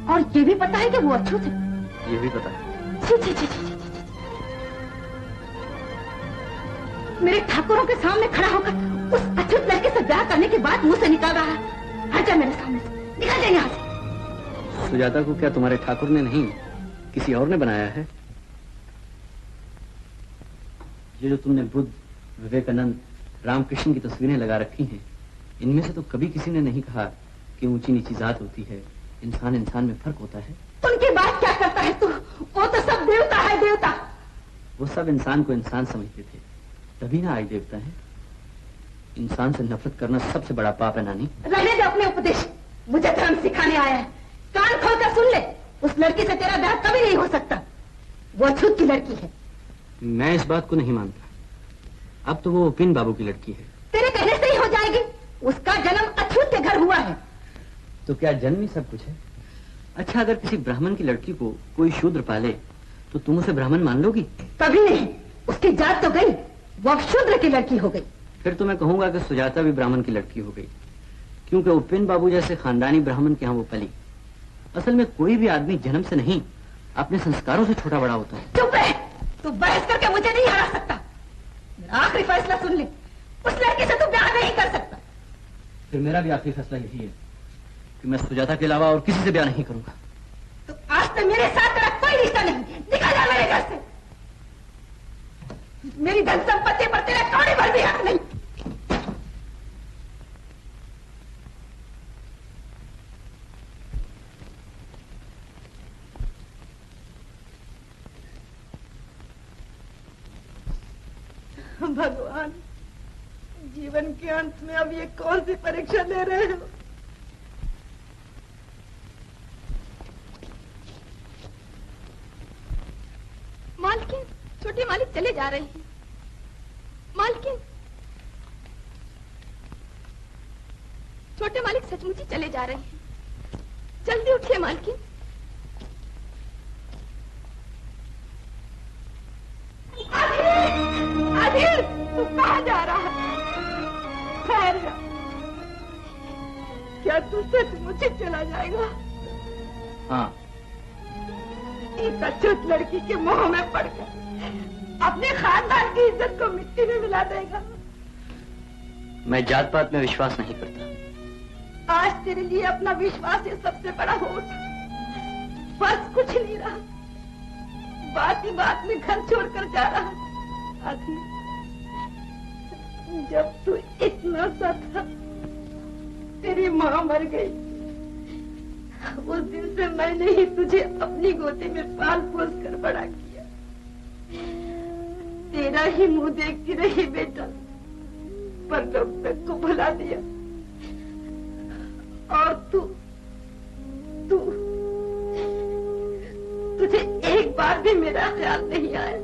और ये भी पता है कि वो अछूत है? ये भी पता है। छी छी छी छी छी। मेरे ठाकुरों के सामने खड़ा होकर उस अछूत लड़के से ब्याह करने के बाद मुंह से निकाल रहा है। हट जा मेरे सामने से, निकल जा यहाँ से। सुजाता को क्या तुम्हारे ठाकुर ने नहीं, किसी और ने बनाया है? ये जो तुमने बुद्ध, विवेकानंद, रामकृष्ण की तस्वीरें लगा रखी हैं, इनमें से तो कभी किसी ने नहीं कहा कि ऊंची नीची जात होती है, इंसान इंसान में फर्क होता है। उनकी बात क्या करता है तू? वो तो सब देवता है, देवता। वो सब इंसान को इंसान समझते थे, तभी ना आज देवता है। इंसान से नफरत करना सबसे बड़ा पाप है नानी। रहने दे अपने उपदेश, मुझे धर्म सिखाने आया है। कान खोलकर सुन ले, उस लड़की से तेरा ब्याह कभी नहीं हो सकता। वो अछूत की लड़की है। मैं इस बात को नहीं मानता। अब तो वो उपिन बाबू की लड़की है। तेरे कहने से ही हो जाएगी। उसका जन्म अछूत के घर हुआ है। तो क्या जन्म ही सब कुछ है? अच्छा, अगर किसी ब्राह्मण की लड़की को कोई शूद्र पाले तो तुम उसे ब्राह्मण मान लोगी? कभी नहीं। उसकी जात तो गई, वो अब शूद्र की लड़की हो गई। फिर तो मैं कहूंगा कि सुजाता भी ब्राह्मण की लड़की हो गई, क्योंकि उपिन बाबू जैसे खानदानी ब्राह्मण के यहाँ वो पली। असल में कोई भी आदमी जन्म से नहीं, अपने संस्कारों से छोटा बड़ा होता है। चुप है। तू बहस करके मुझे नहीं हरा सकता। मेरा आखिरी फैसला सुन ले। उस लड़की से तू ब्याह नहीं कर सकता। फिर मेरा भी आखिरी फैसला यही है कि मैं सुजाता के अलावा और किसी से ब्याह नहीं करूंगा। तो आज तक मेरे साथ तेरा कोई रिश्ता नहीं। निकल जा मेरे घर से। मेरी धन संपत्ति पर तेरा कौड़ी भर भी हक नहीं। भगवान, जीवन के अंत में अब ये कौन सी परीक्षा ले रहे हो? मालकिन, छोटे मालिक चले जा रहे हैं। मालकिन, छोटे मालिक सचमुच ही चले जा रहे हैं। जल्दी उठिए मालकिन। आदिल, तू कहाँ जा रहा है? ठहर जा। क्या तू सचमुच ही चला जाएगा? हाँ। एक अछूत लड़की के मोह में पड़कर अपने खानदान की इज्जत को मिट्टी में मिला देगा। मैं जात पात में विश्वास नहीं करता। आज तेरे लिए अपना विश्वास ही सबसे बड़ा होठ। बस कुछ नहीं रहा। बात ही बात में घर छोड़कर जा रहा। आदमी, जब तू इतना सा था, तेरी माँ मर गई। उस दिन से मैंने ही तुझे अपनी गोदी में पाल पोस कर बड़ा किया। तेरा ही मुंह देखती रही बेटा, पर लोग तक को भुला दिया। और तुझे एक बार भी मेरा ख्याल नहीं आया।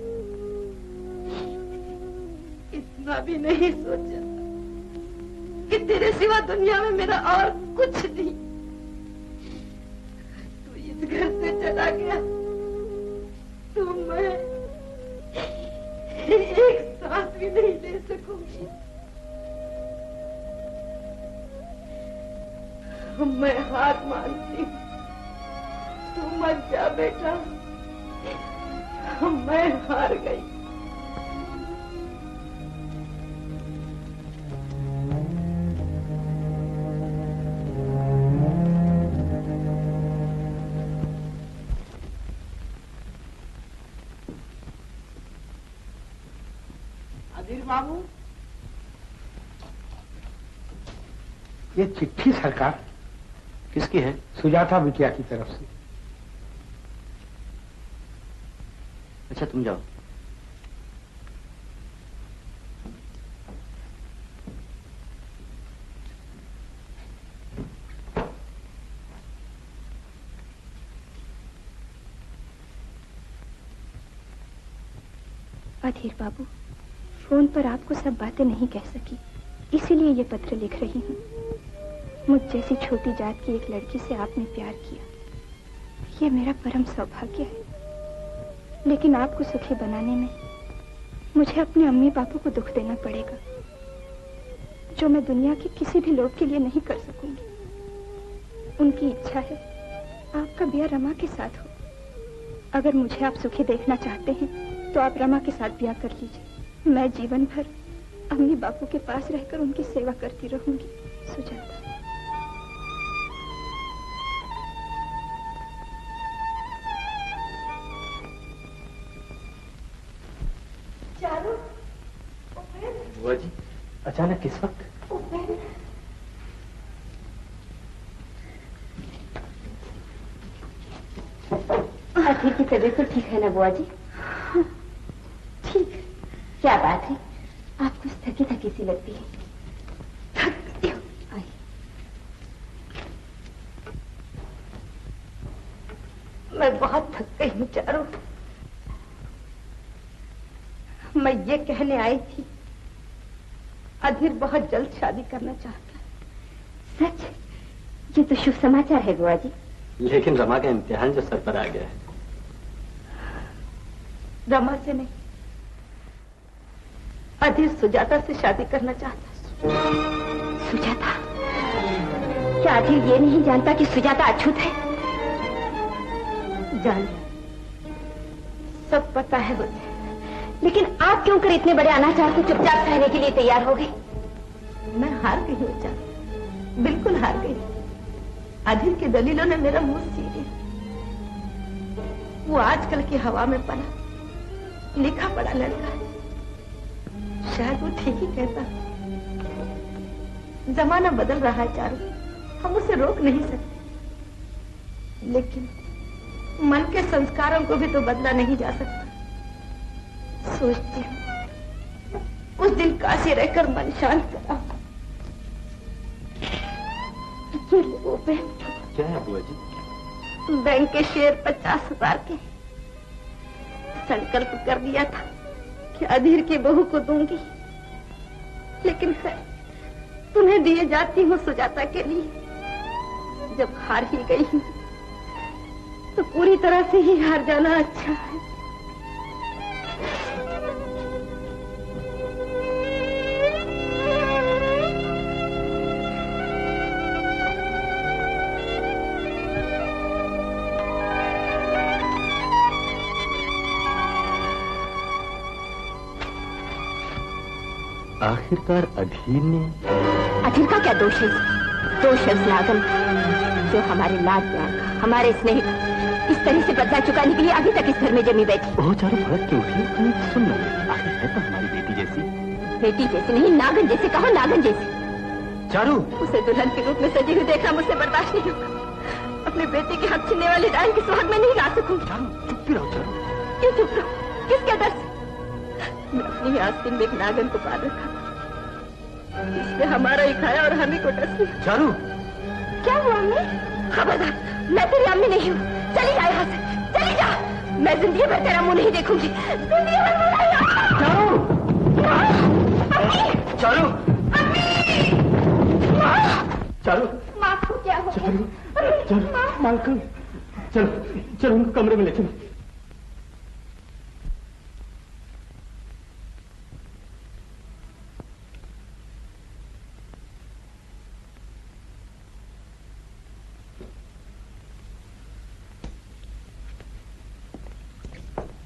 इतना भी नहीं सोचा कि तेरे सिवा दुनिया में मेरा और कुछ नहीं। तू इस घर से चला गया तो मैं एक सांस भी नहीं ले सकूंगी। मैं हार मानती हूँ। तू मत जा बेटा, मैं हार गई। आदिल बाबू, ये चिट्ठी सरकार। किसकी है? सुजाता बिटिया की तरफ से। अच्छा, तुम जाओ। अधीर बाबू, फोन पर आपको सब बातें नहीं कह सकी, इसीलिए ये पत्र लिख रही हूँ। मुझ जैसी छोटी जात की एक लड़की से आपने प्यार किया, ये मेरा परम सौभाग्य है। लेकिन आपको सुखी बनाने में मुझे अपने अम्मी पापा को दुख देना पड़ेगा, जो मैं दुनिया के किसी भी लोग के लिए नहीं कर सकूंगी। उनकी इच्छा है आपका ब्याह रमा के साथ हो। अगर मुझे आप सुखी देखना चाहते हैं तो आप रमा के साथ ब्याह कर लीजिए। मैं जीवन भर अम्मी बापू के पास रहकर उनकी सेवा करती रहूंगी। सुजाता। बुआ जी, अचानक किस वक्त? अधीर की तबीयत तो ठीक है ना बुआ जी? ठीक। क्या बात है, आप कुछ थकी थकी सी लगती है। मैं बहुत थक गई हूँ चारू। मैं ये कहने आई थी, अधीर बहुत जल्द शादी करना चाहता है। सच? ये तो शुभ समाचार है बुआ जी। लेकिन रमा का इम्तिहान जो सर पर आ गया है। रमा से नहीं, अधीर सुजाता से शादी करना चाहता है। सुजाता? क्या अधीर ये नहीं जानता कि सुजाता अछूत है? जान, सब पता है मुझे। लेकिन आप क्यों कर इतने बड़े अनाचार को चुपचाप सहने के लिए तैयार हो गए? मैं हार गई हूँ जान, बिल्कुल हार गई। अधीर की दलीलों ने मेरा मुंह सी दिया। वो आजकल की हवा में पड़ा लिखा पड़ा लड़का है। शायद वो ठीक ही कहता। जमाना बदल रहा है चारू, हम उसे रोक नहीं सकते। लेकिन मन के संस्कारों को भी तो बदला नहीं जा सकता। सोचती हूँ उस दिन काशी रहकर मन शांत करा। ये लो बैंक। क्या है बुआ जी? बैंक के शेयर 50,000 के। संकल्प कर दिया था कि अधीर की बहू को दूंगी, लेकिन खैर तुम्हें दिए जाती हूँ सुजाता के लिए। जब हार ही गई हूँ तो पूरी तरह से ही हार जाना अच्छा है। आखिरकार अधीर ने। अधीर का क्या दोष है? दोष है उस नागन जो हमारे लाड प्यार का, हमारे स्नेह का इस तरह से बदला चुकाने के लिए अभी तक इस घर में जमी बैठी। ओह चारू, भड़क क्यों उठी? सुन लो, आखिर है तो हमारी बेटी जैसी। बेटी जैसी नहीं, नागन जैसे कहो, नागन जैसी। चारू, उसे दुल्हन के रूप में सजी हुई देखना मुझसे बर्दाश्त नहीं होगा। अपने बेटे के हक छीनने वाली डायन के सुहाग में नहीं ला सकूंगी। चारू चुप भी रहो। चारू क्यों चुप रहो? किसके डर से? मैं अपनी आस्तीन में एक नागन को पाल रखा, इसने हमारा ही खाया और हम ही को डस लिया। चारू, क्या हुआ अम्मी? खबरदार, मैं तेरी अम्मी नहीं हूँ। चली जा यहाँ से, चली जा। मैं जिंदगी भर तेरा मुंह नहीं देखूंगी। जिंदगी भर मुंह नहीं। चारू, चारू, माँ को क्या हो? चारू, चारू, मालकन, चलो चलो उनको कमरे में ले चलो।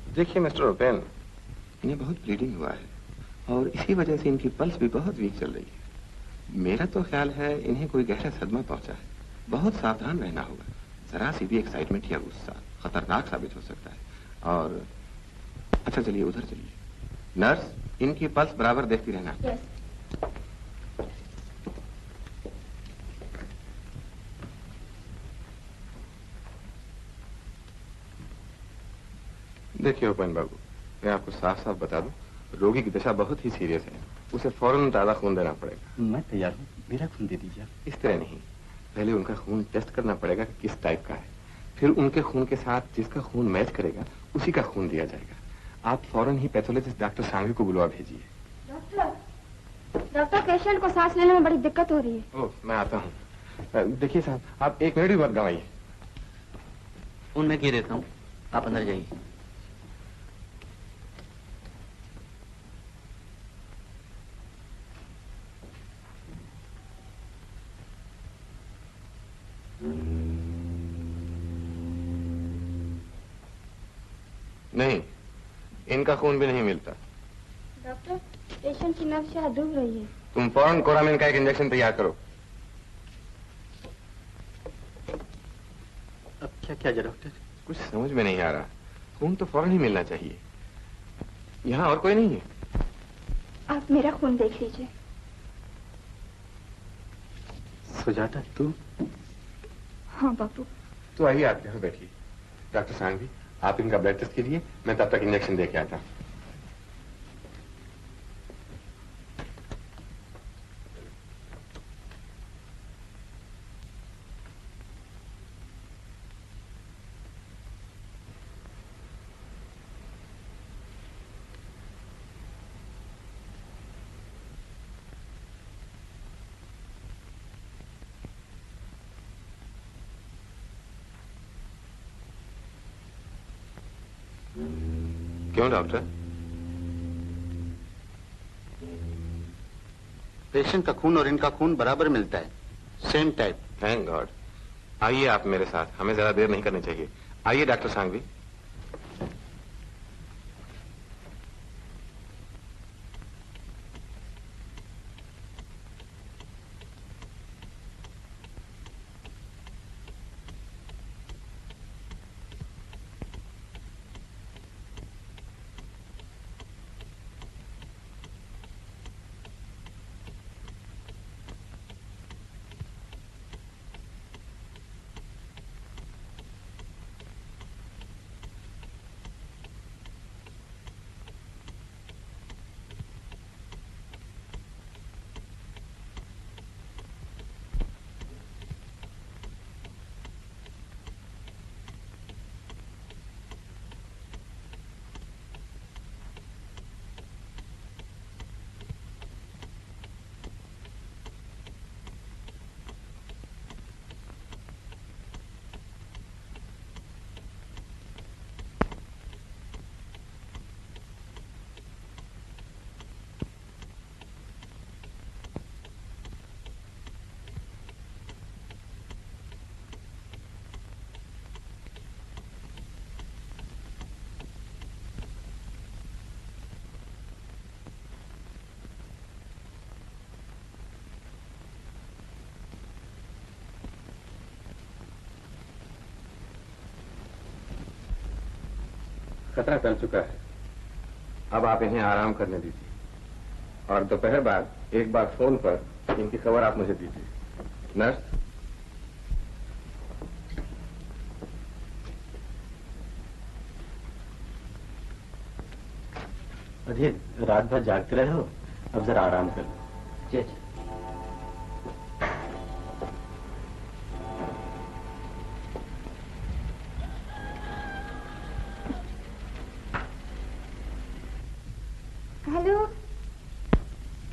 देखिए मिस्टर ओपेन, इन्हें बहुत ब्लीडिंग हुआ है और इसी वजह से इनकी पल्स भी बहुत वीक चल रही है। मेरा तो ख्याल है इन्हें कोई गहरा सदमा पहुंचा है। बहुत सावधान रहना होगा। जरा सी भी एक्साइटमेंट या गुस्सा खतरनाक साबित हो सकता है। और अच्छा चलिए उधर चलिए। नर्स, इनकी पल्स बराबर देखती रहना। देखिए ओपन बाबू, मैं आपको साफ साफ बता दूं, रोगी की दशा बहुत ही सीरियस है। उसे फौरन ताज़ा खून देना पड़ेगा। मैं तैयार हूँ, मेरा खून दे दीजिए। इस तरह नहीं, पहले उनका खून टेस्ट करना पड़ेगा कि किस टाइप का है। फिर उनके खून के साथ जिसका खून मैच करेगा उसी का खून दिया जाएगा। आप फौरन ही पैथोलॉजिस्ट डॉक्टर सांघवी को बुलवा भेजिए। डॉक्टर, पेशेंट को सांस लेने में बड़ी दिक्कत हो रही है। ओह, मैं आता हूँ। देखिए साहब, आप 1 मिनट भी मत गवाइए। खून मैं किए देता हूँ, आप अंदर जाइए। नहीं, इनका खून भी नहीं मिलता। डॉक्टर, पेशेंट की नब्ज शायद डूब रही है। तुम फौरन कोरामिन का एक इंजेक्शन तैयार करो। अब क्या किया जाए डॉक्टर? कुछ समझ में नहीं आ रहा। खून तो फौरन ही मिलना चाहिए। यहाँ और कोई नहीं है? आप मेरा खून देख लीजिए। सुजाता, तू? हाँ बाबू। तो आइए, आप यहाँ बैठिए। डॉक्टर सांघवी, आप इनका ब्लड टेस्ट कीजिए, मैं तब तक इंजेक्शन दे के आता हूँ। क्यों डॉक्टर? पेशेंट का खून और इनका खून बराबर मिलता है, सेम टाइप। Thank God. आइए आप मेरे साथ, हमें ज्यादा देर नहीं करनी चाहिए। आइए डॉक्टर सांघवी। खतरा टल चुका है, अब आप इन्हें आराम करने दीजिए और दोपहर बाद एक बार फोन पर इनकी खबर आप मुझे दीजिए। नर्स। अधीर, रात भर जागते रहे हो, अब जरा आराम कर लो। जी।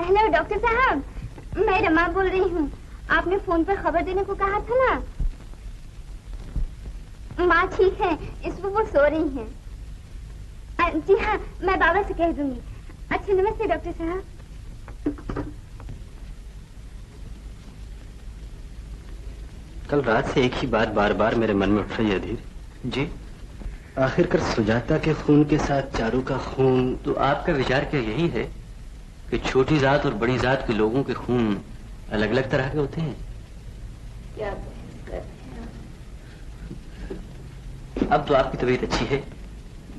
हेलो डॉक्टर साहब, मैं रमा बोल रही हूँ। आपने फोन पर खबर देने को कहा था ना। माँ ठीक है, इस वक्त वो सो रही हैं। जी हाँ, मैं बाबा से कह दूंगी। अच्छा नमस्ते डॉक्टर साहब। कल रात से एक ही बात बार बार मेरे मन में उठ रही है अधीर। जी। आखिरकार सुजाता के खून के साथ चारू का खून। तो आपका विचार क्या यही है कि छोटी जात और बड़ी जात के लोगों के खून अलग अलग तरह के होते हैं? क्या बहस कर रहे हैं? अब तो आपकी तबीयत अच्छी है,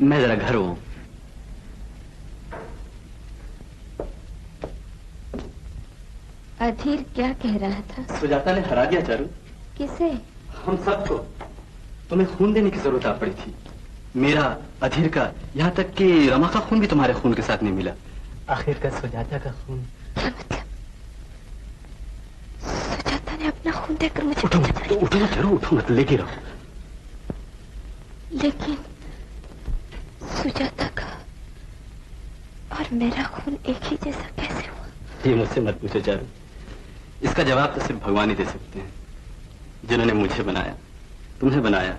मैं जरा घर हूं। अधीर क्या कह रहा था? सुजाता ने हरा दिया चारू। किसे? हम सबको। तुम्हें खून देने की जरूरत आ पड़ी थी, मेरा, अधीर का, यहाँ तक कि रमा का खून भी तुम्हारे खून के साथ नहीं मिला। आखिरकार सुजाता का खून। क्या मतलब? सुजाता ने अपना खून देकर मुझे उठो मत, उठो मत जरूर, उठो मत, लेके रहो। लेकिन सुजाता का और मेरा खून एक ही जैसा कैसे हुआ? ये मुझसे मत पूछो चारू, इसका जवाब तो सिर्फ भगवान ही दे सकते हैं, जिन्होंने मुझे बनाया, तुम्हें बनाया,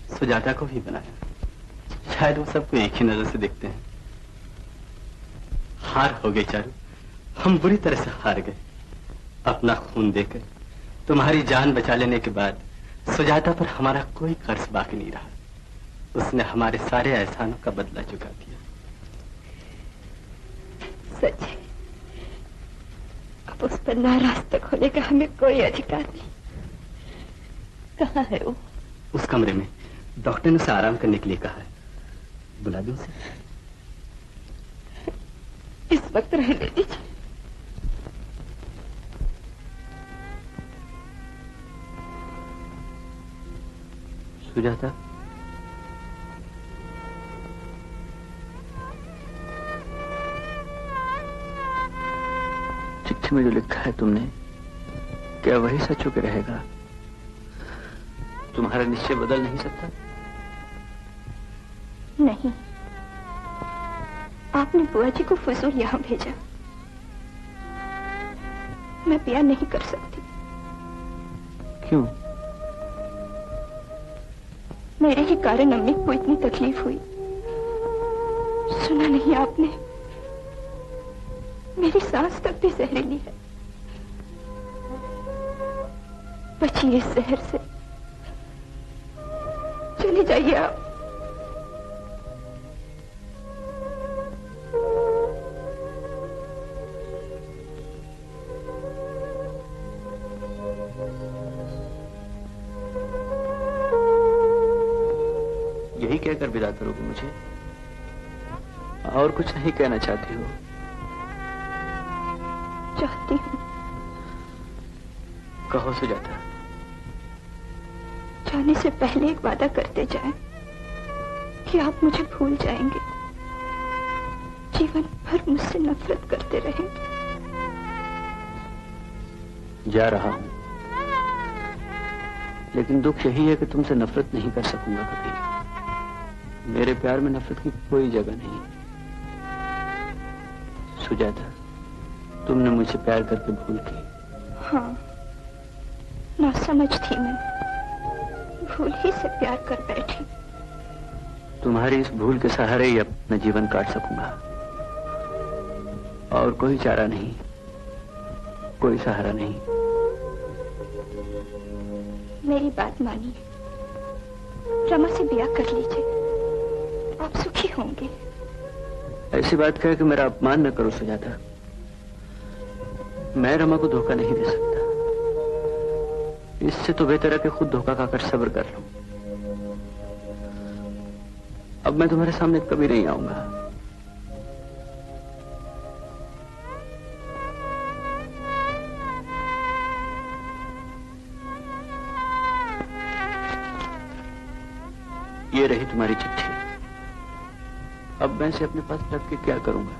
सुजाता को भी बनाया। शायद वो सबको एक ही नजर से देखते हैं। हार हो गई चारू, हम बुरी तरह से हार गए। अपना खून देकर तुम्हारी जान बचा लेने के बाद सुजाता पर हमारा कोई कर्ज बाकी नहीं रहा। उसने हमारे सारे एहसानों का बदला चुका दिया। सच है, अब उस पर नाराज तक होने का हमें कोई अधिकार नहीं। कहाँ है वो? उस कमरे में, डॉक्टर ने उसे आराम करने के लिए कहा है। बुला दूं उसे? इस वक्त रहने दीजिए। सुजाता, चिट्ठी में जो लिखा है तुमने, क्या वही सच होकर रहेगा? तुम्हारा निश्चय बदल नहीं सकता? नहीं, आपने बुआ जी को फजूल यहाँ भेजा। मैं ब्याह नहीं कर सकती। क्यों? मेरे ही कारण अम्मी को इतनी तकलीफ हुई। सुना नहीं आपने? मेरी सांस तक भी जहरीली है। बचिए इस जहर से, चले जाइए आप। यही कहकर विदा करोगे मुझे? और कुछ नहीं कहना चाहती हो? चाहती हूँ। कहो सुजाता। जाने से पहले एक वादा करते जाएं कि आप मुझे भूल जाएंगे, जीवन भर मुझसे नफरत करते रहेंगे। जा रहा हूं, लेकिन दुख यही है कि तुमसे नफरत नहीं कर सकूंगा कभी। मेरे प्यार में नफरत की कोई जगह नहीं। सुजाता, तुमने मुझसे प्यार करके भूल की। हाँ, ना समझ थी मैं, भूल ही से प्यार कर बैठी। तुम्हारी इस भूल के सहारे ही अपना जीवन काट सकूंगा, और कोई चारा नहीं, कोई सहारा नहीं। मेरी बात मानिए, रमा से ब्याह कर लीजिए, आप सुखी होंगे। ऐसी बात कह कि मेरा अपमान न करो सुजाता। मैं रमा को धोखा नहीं दे सकता। इससे तो बेहतर है कि खुद धोखा खाकर सब्र कर लूं। अब मैं तुम्हारे सामने कभी नहीं आऊंगा। ये रही तुम्हारी चिट्ठी। अब मैं इसे अपने पास रख के क्या करूंगा?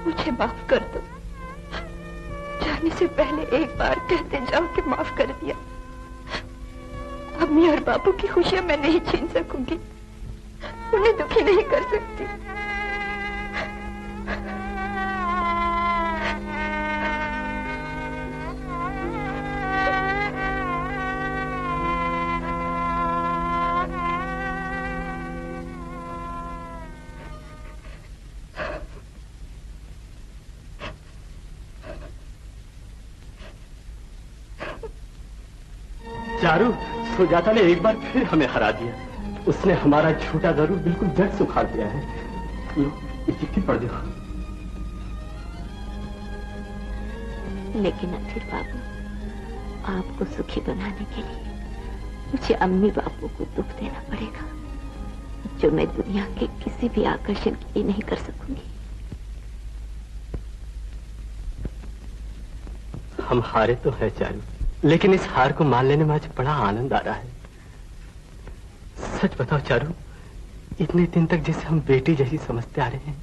मुझे माफ कर दो। जाने से पहले एक बार कहते जाओ कि माफ कर दिया। अम्मी और बापू की खुशियां मैं नहीं छीन सकूंगी, उन्हें दुखी नहीं कर सकती। चारू, सुजाता ने एक बार फिर हमें हरा दिया। उसने हमारा झूठा जरूर बिल्कुल जड़ से उखाड़ दिया है। ये चिट्ठी पढ़ दो। लेकिन अखिल बाबू, आपको सुखी बनाने के लिए मुझे अम्मी बापू को दुख देना पड़ेगा, जो मैं दुनिया के किसी भी आकर्षण के लिए नहीं कर सकूंगी। हम हारे तो है चारू, लेकिन इस हार को मान लेने में आज बड़ा आनंद आ रहा है। सच बताओ चारू, इतने दिन तक जिसे हम बेटी जैसी समझते आ रहे हैं,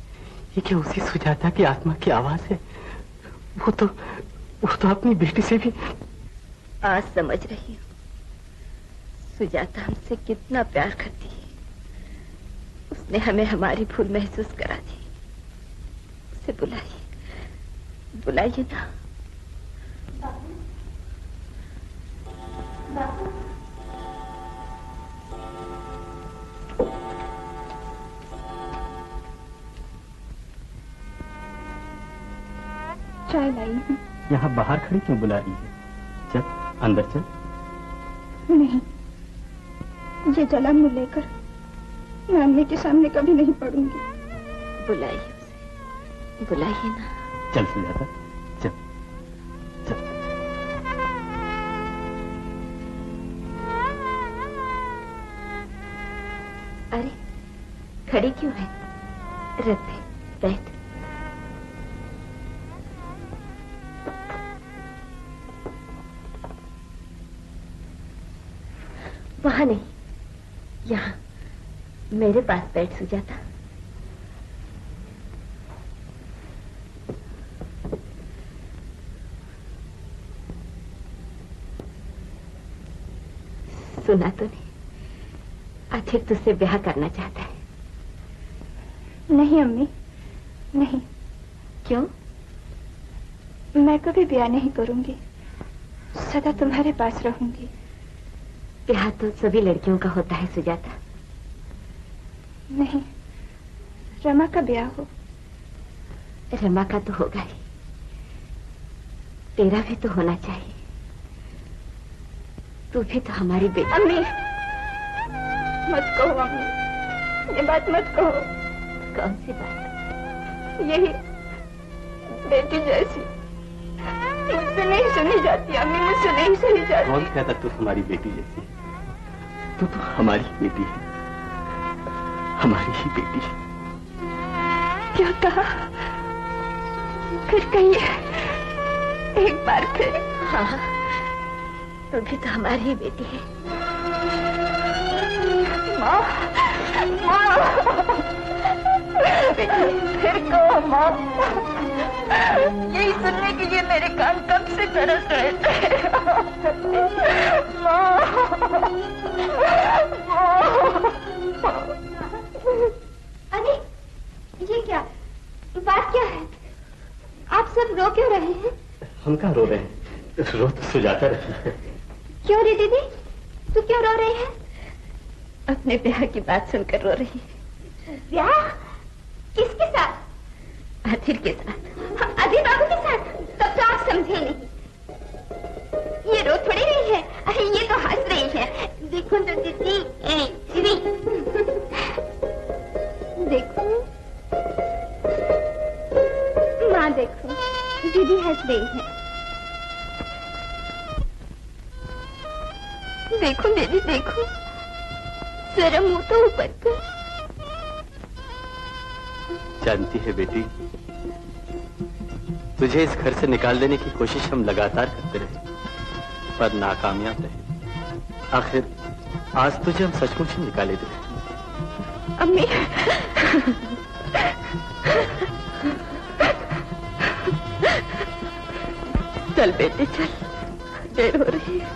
ये क्या उसी सुजाता की आत्मा की आवाज है? वो तो अपनी बेटी से भी। आज समझ रही हूँ सुजाता हमसे कितना प्यार करती है। उसने हमें हमारी भूल महसूस करा दी। उसे बुलाइए, बुलाइए ना। चाय लाई हूँ। यहाँ बाहर खड़ी क्यों बुला रही है? चल अंदर चल। नहीं, ये जला मुंह लेकर मैं अम्मी के सामने कभी नहीं पढ़ूंगी। बुलाइए उसे, बुलाइए ना। चल सुजाता, चल चल। अरे खड़ी क्यों है? रख दे, बैठ। वहां नहीं, यहाँ मेरे पास बैठ सुजाता। सुना तो नहीं, आखिर तुझसे ब्याह करना चाहता है? नहीं अम्मी, नहीं। क्यों? मैं कभी ब्याह नहीं करूंगी, सदा तुम्हारे पास रहूंगी। ब्याह तो सभी लड़कियों का होता है सुजाता, नहीं, रमा का ब्याह हो। रमा का तो होगा ही, तेरा भी तो होना चाहिए। तू भी तो हमारी बेटी। अम्मी, मत कहो अम्मी, ये बात मत कहो। कौन सी बात? यही बेटी जैसी मुझसे नहीं सुनी जाती अम्मी, मुझसे नहीं सुनी जाती। कौन कहता तू हमारी बेटी जैसी? तू तो हमारी बेटी है, हमारी ही बेटी है। क्या कहा? फिर कहिए एक बार फिर। हाँ, तू भी तो हमारी ही बेटी है। माँ, माँ, फिर कहो माँ। यही सुनने के लिए मेरे कान कब से तरस रहे थे। माँ, अरे ये क्या बात क्या है? आप सब रो क्यों रहे हैं? हम कहाँ रो रहे हैं? रो तो सुजाता रही है। क्यों रे दीदी, तू क्यों रो रही है? अपने ब्याह की बात सुनकर रो रही है। ब्याह? किसके साथ? आदिर के साथ। आदिर बाबू के साथ? तब तो आप समझे नहीं। ये रो थोड़ी रही है, अरे ये तो हंस रही है। देखो तो दीदी, दीदी देखो माँ, देखो दीदी हंस रही है। देखो दीदी देखो, जरा मुंह तो ऊपर कर। जानती है बेटी, तुझे इस घर से निकाल देने की कोशिश हम लगातार करते रहे, पर नाकामयाब रहे। आखिर आज तुझे हम सचमुच ही निकाले थे। अम्मी, चल बेटी चल, देर हो रही है।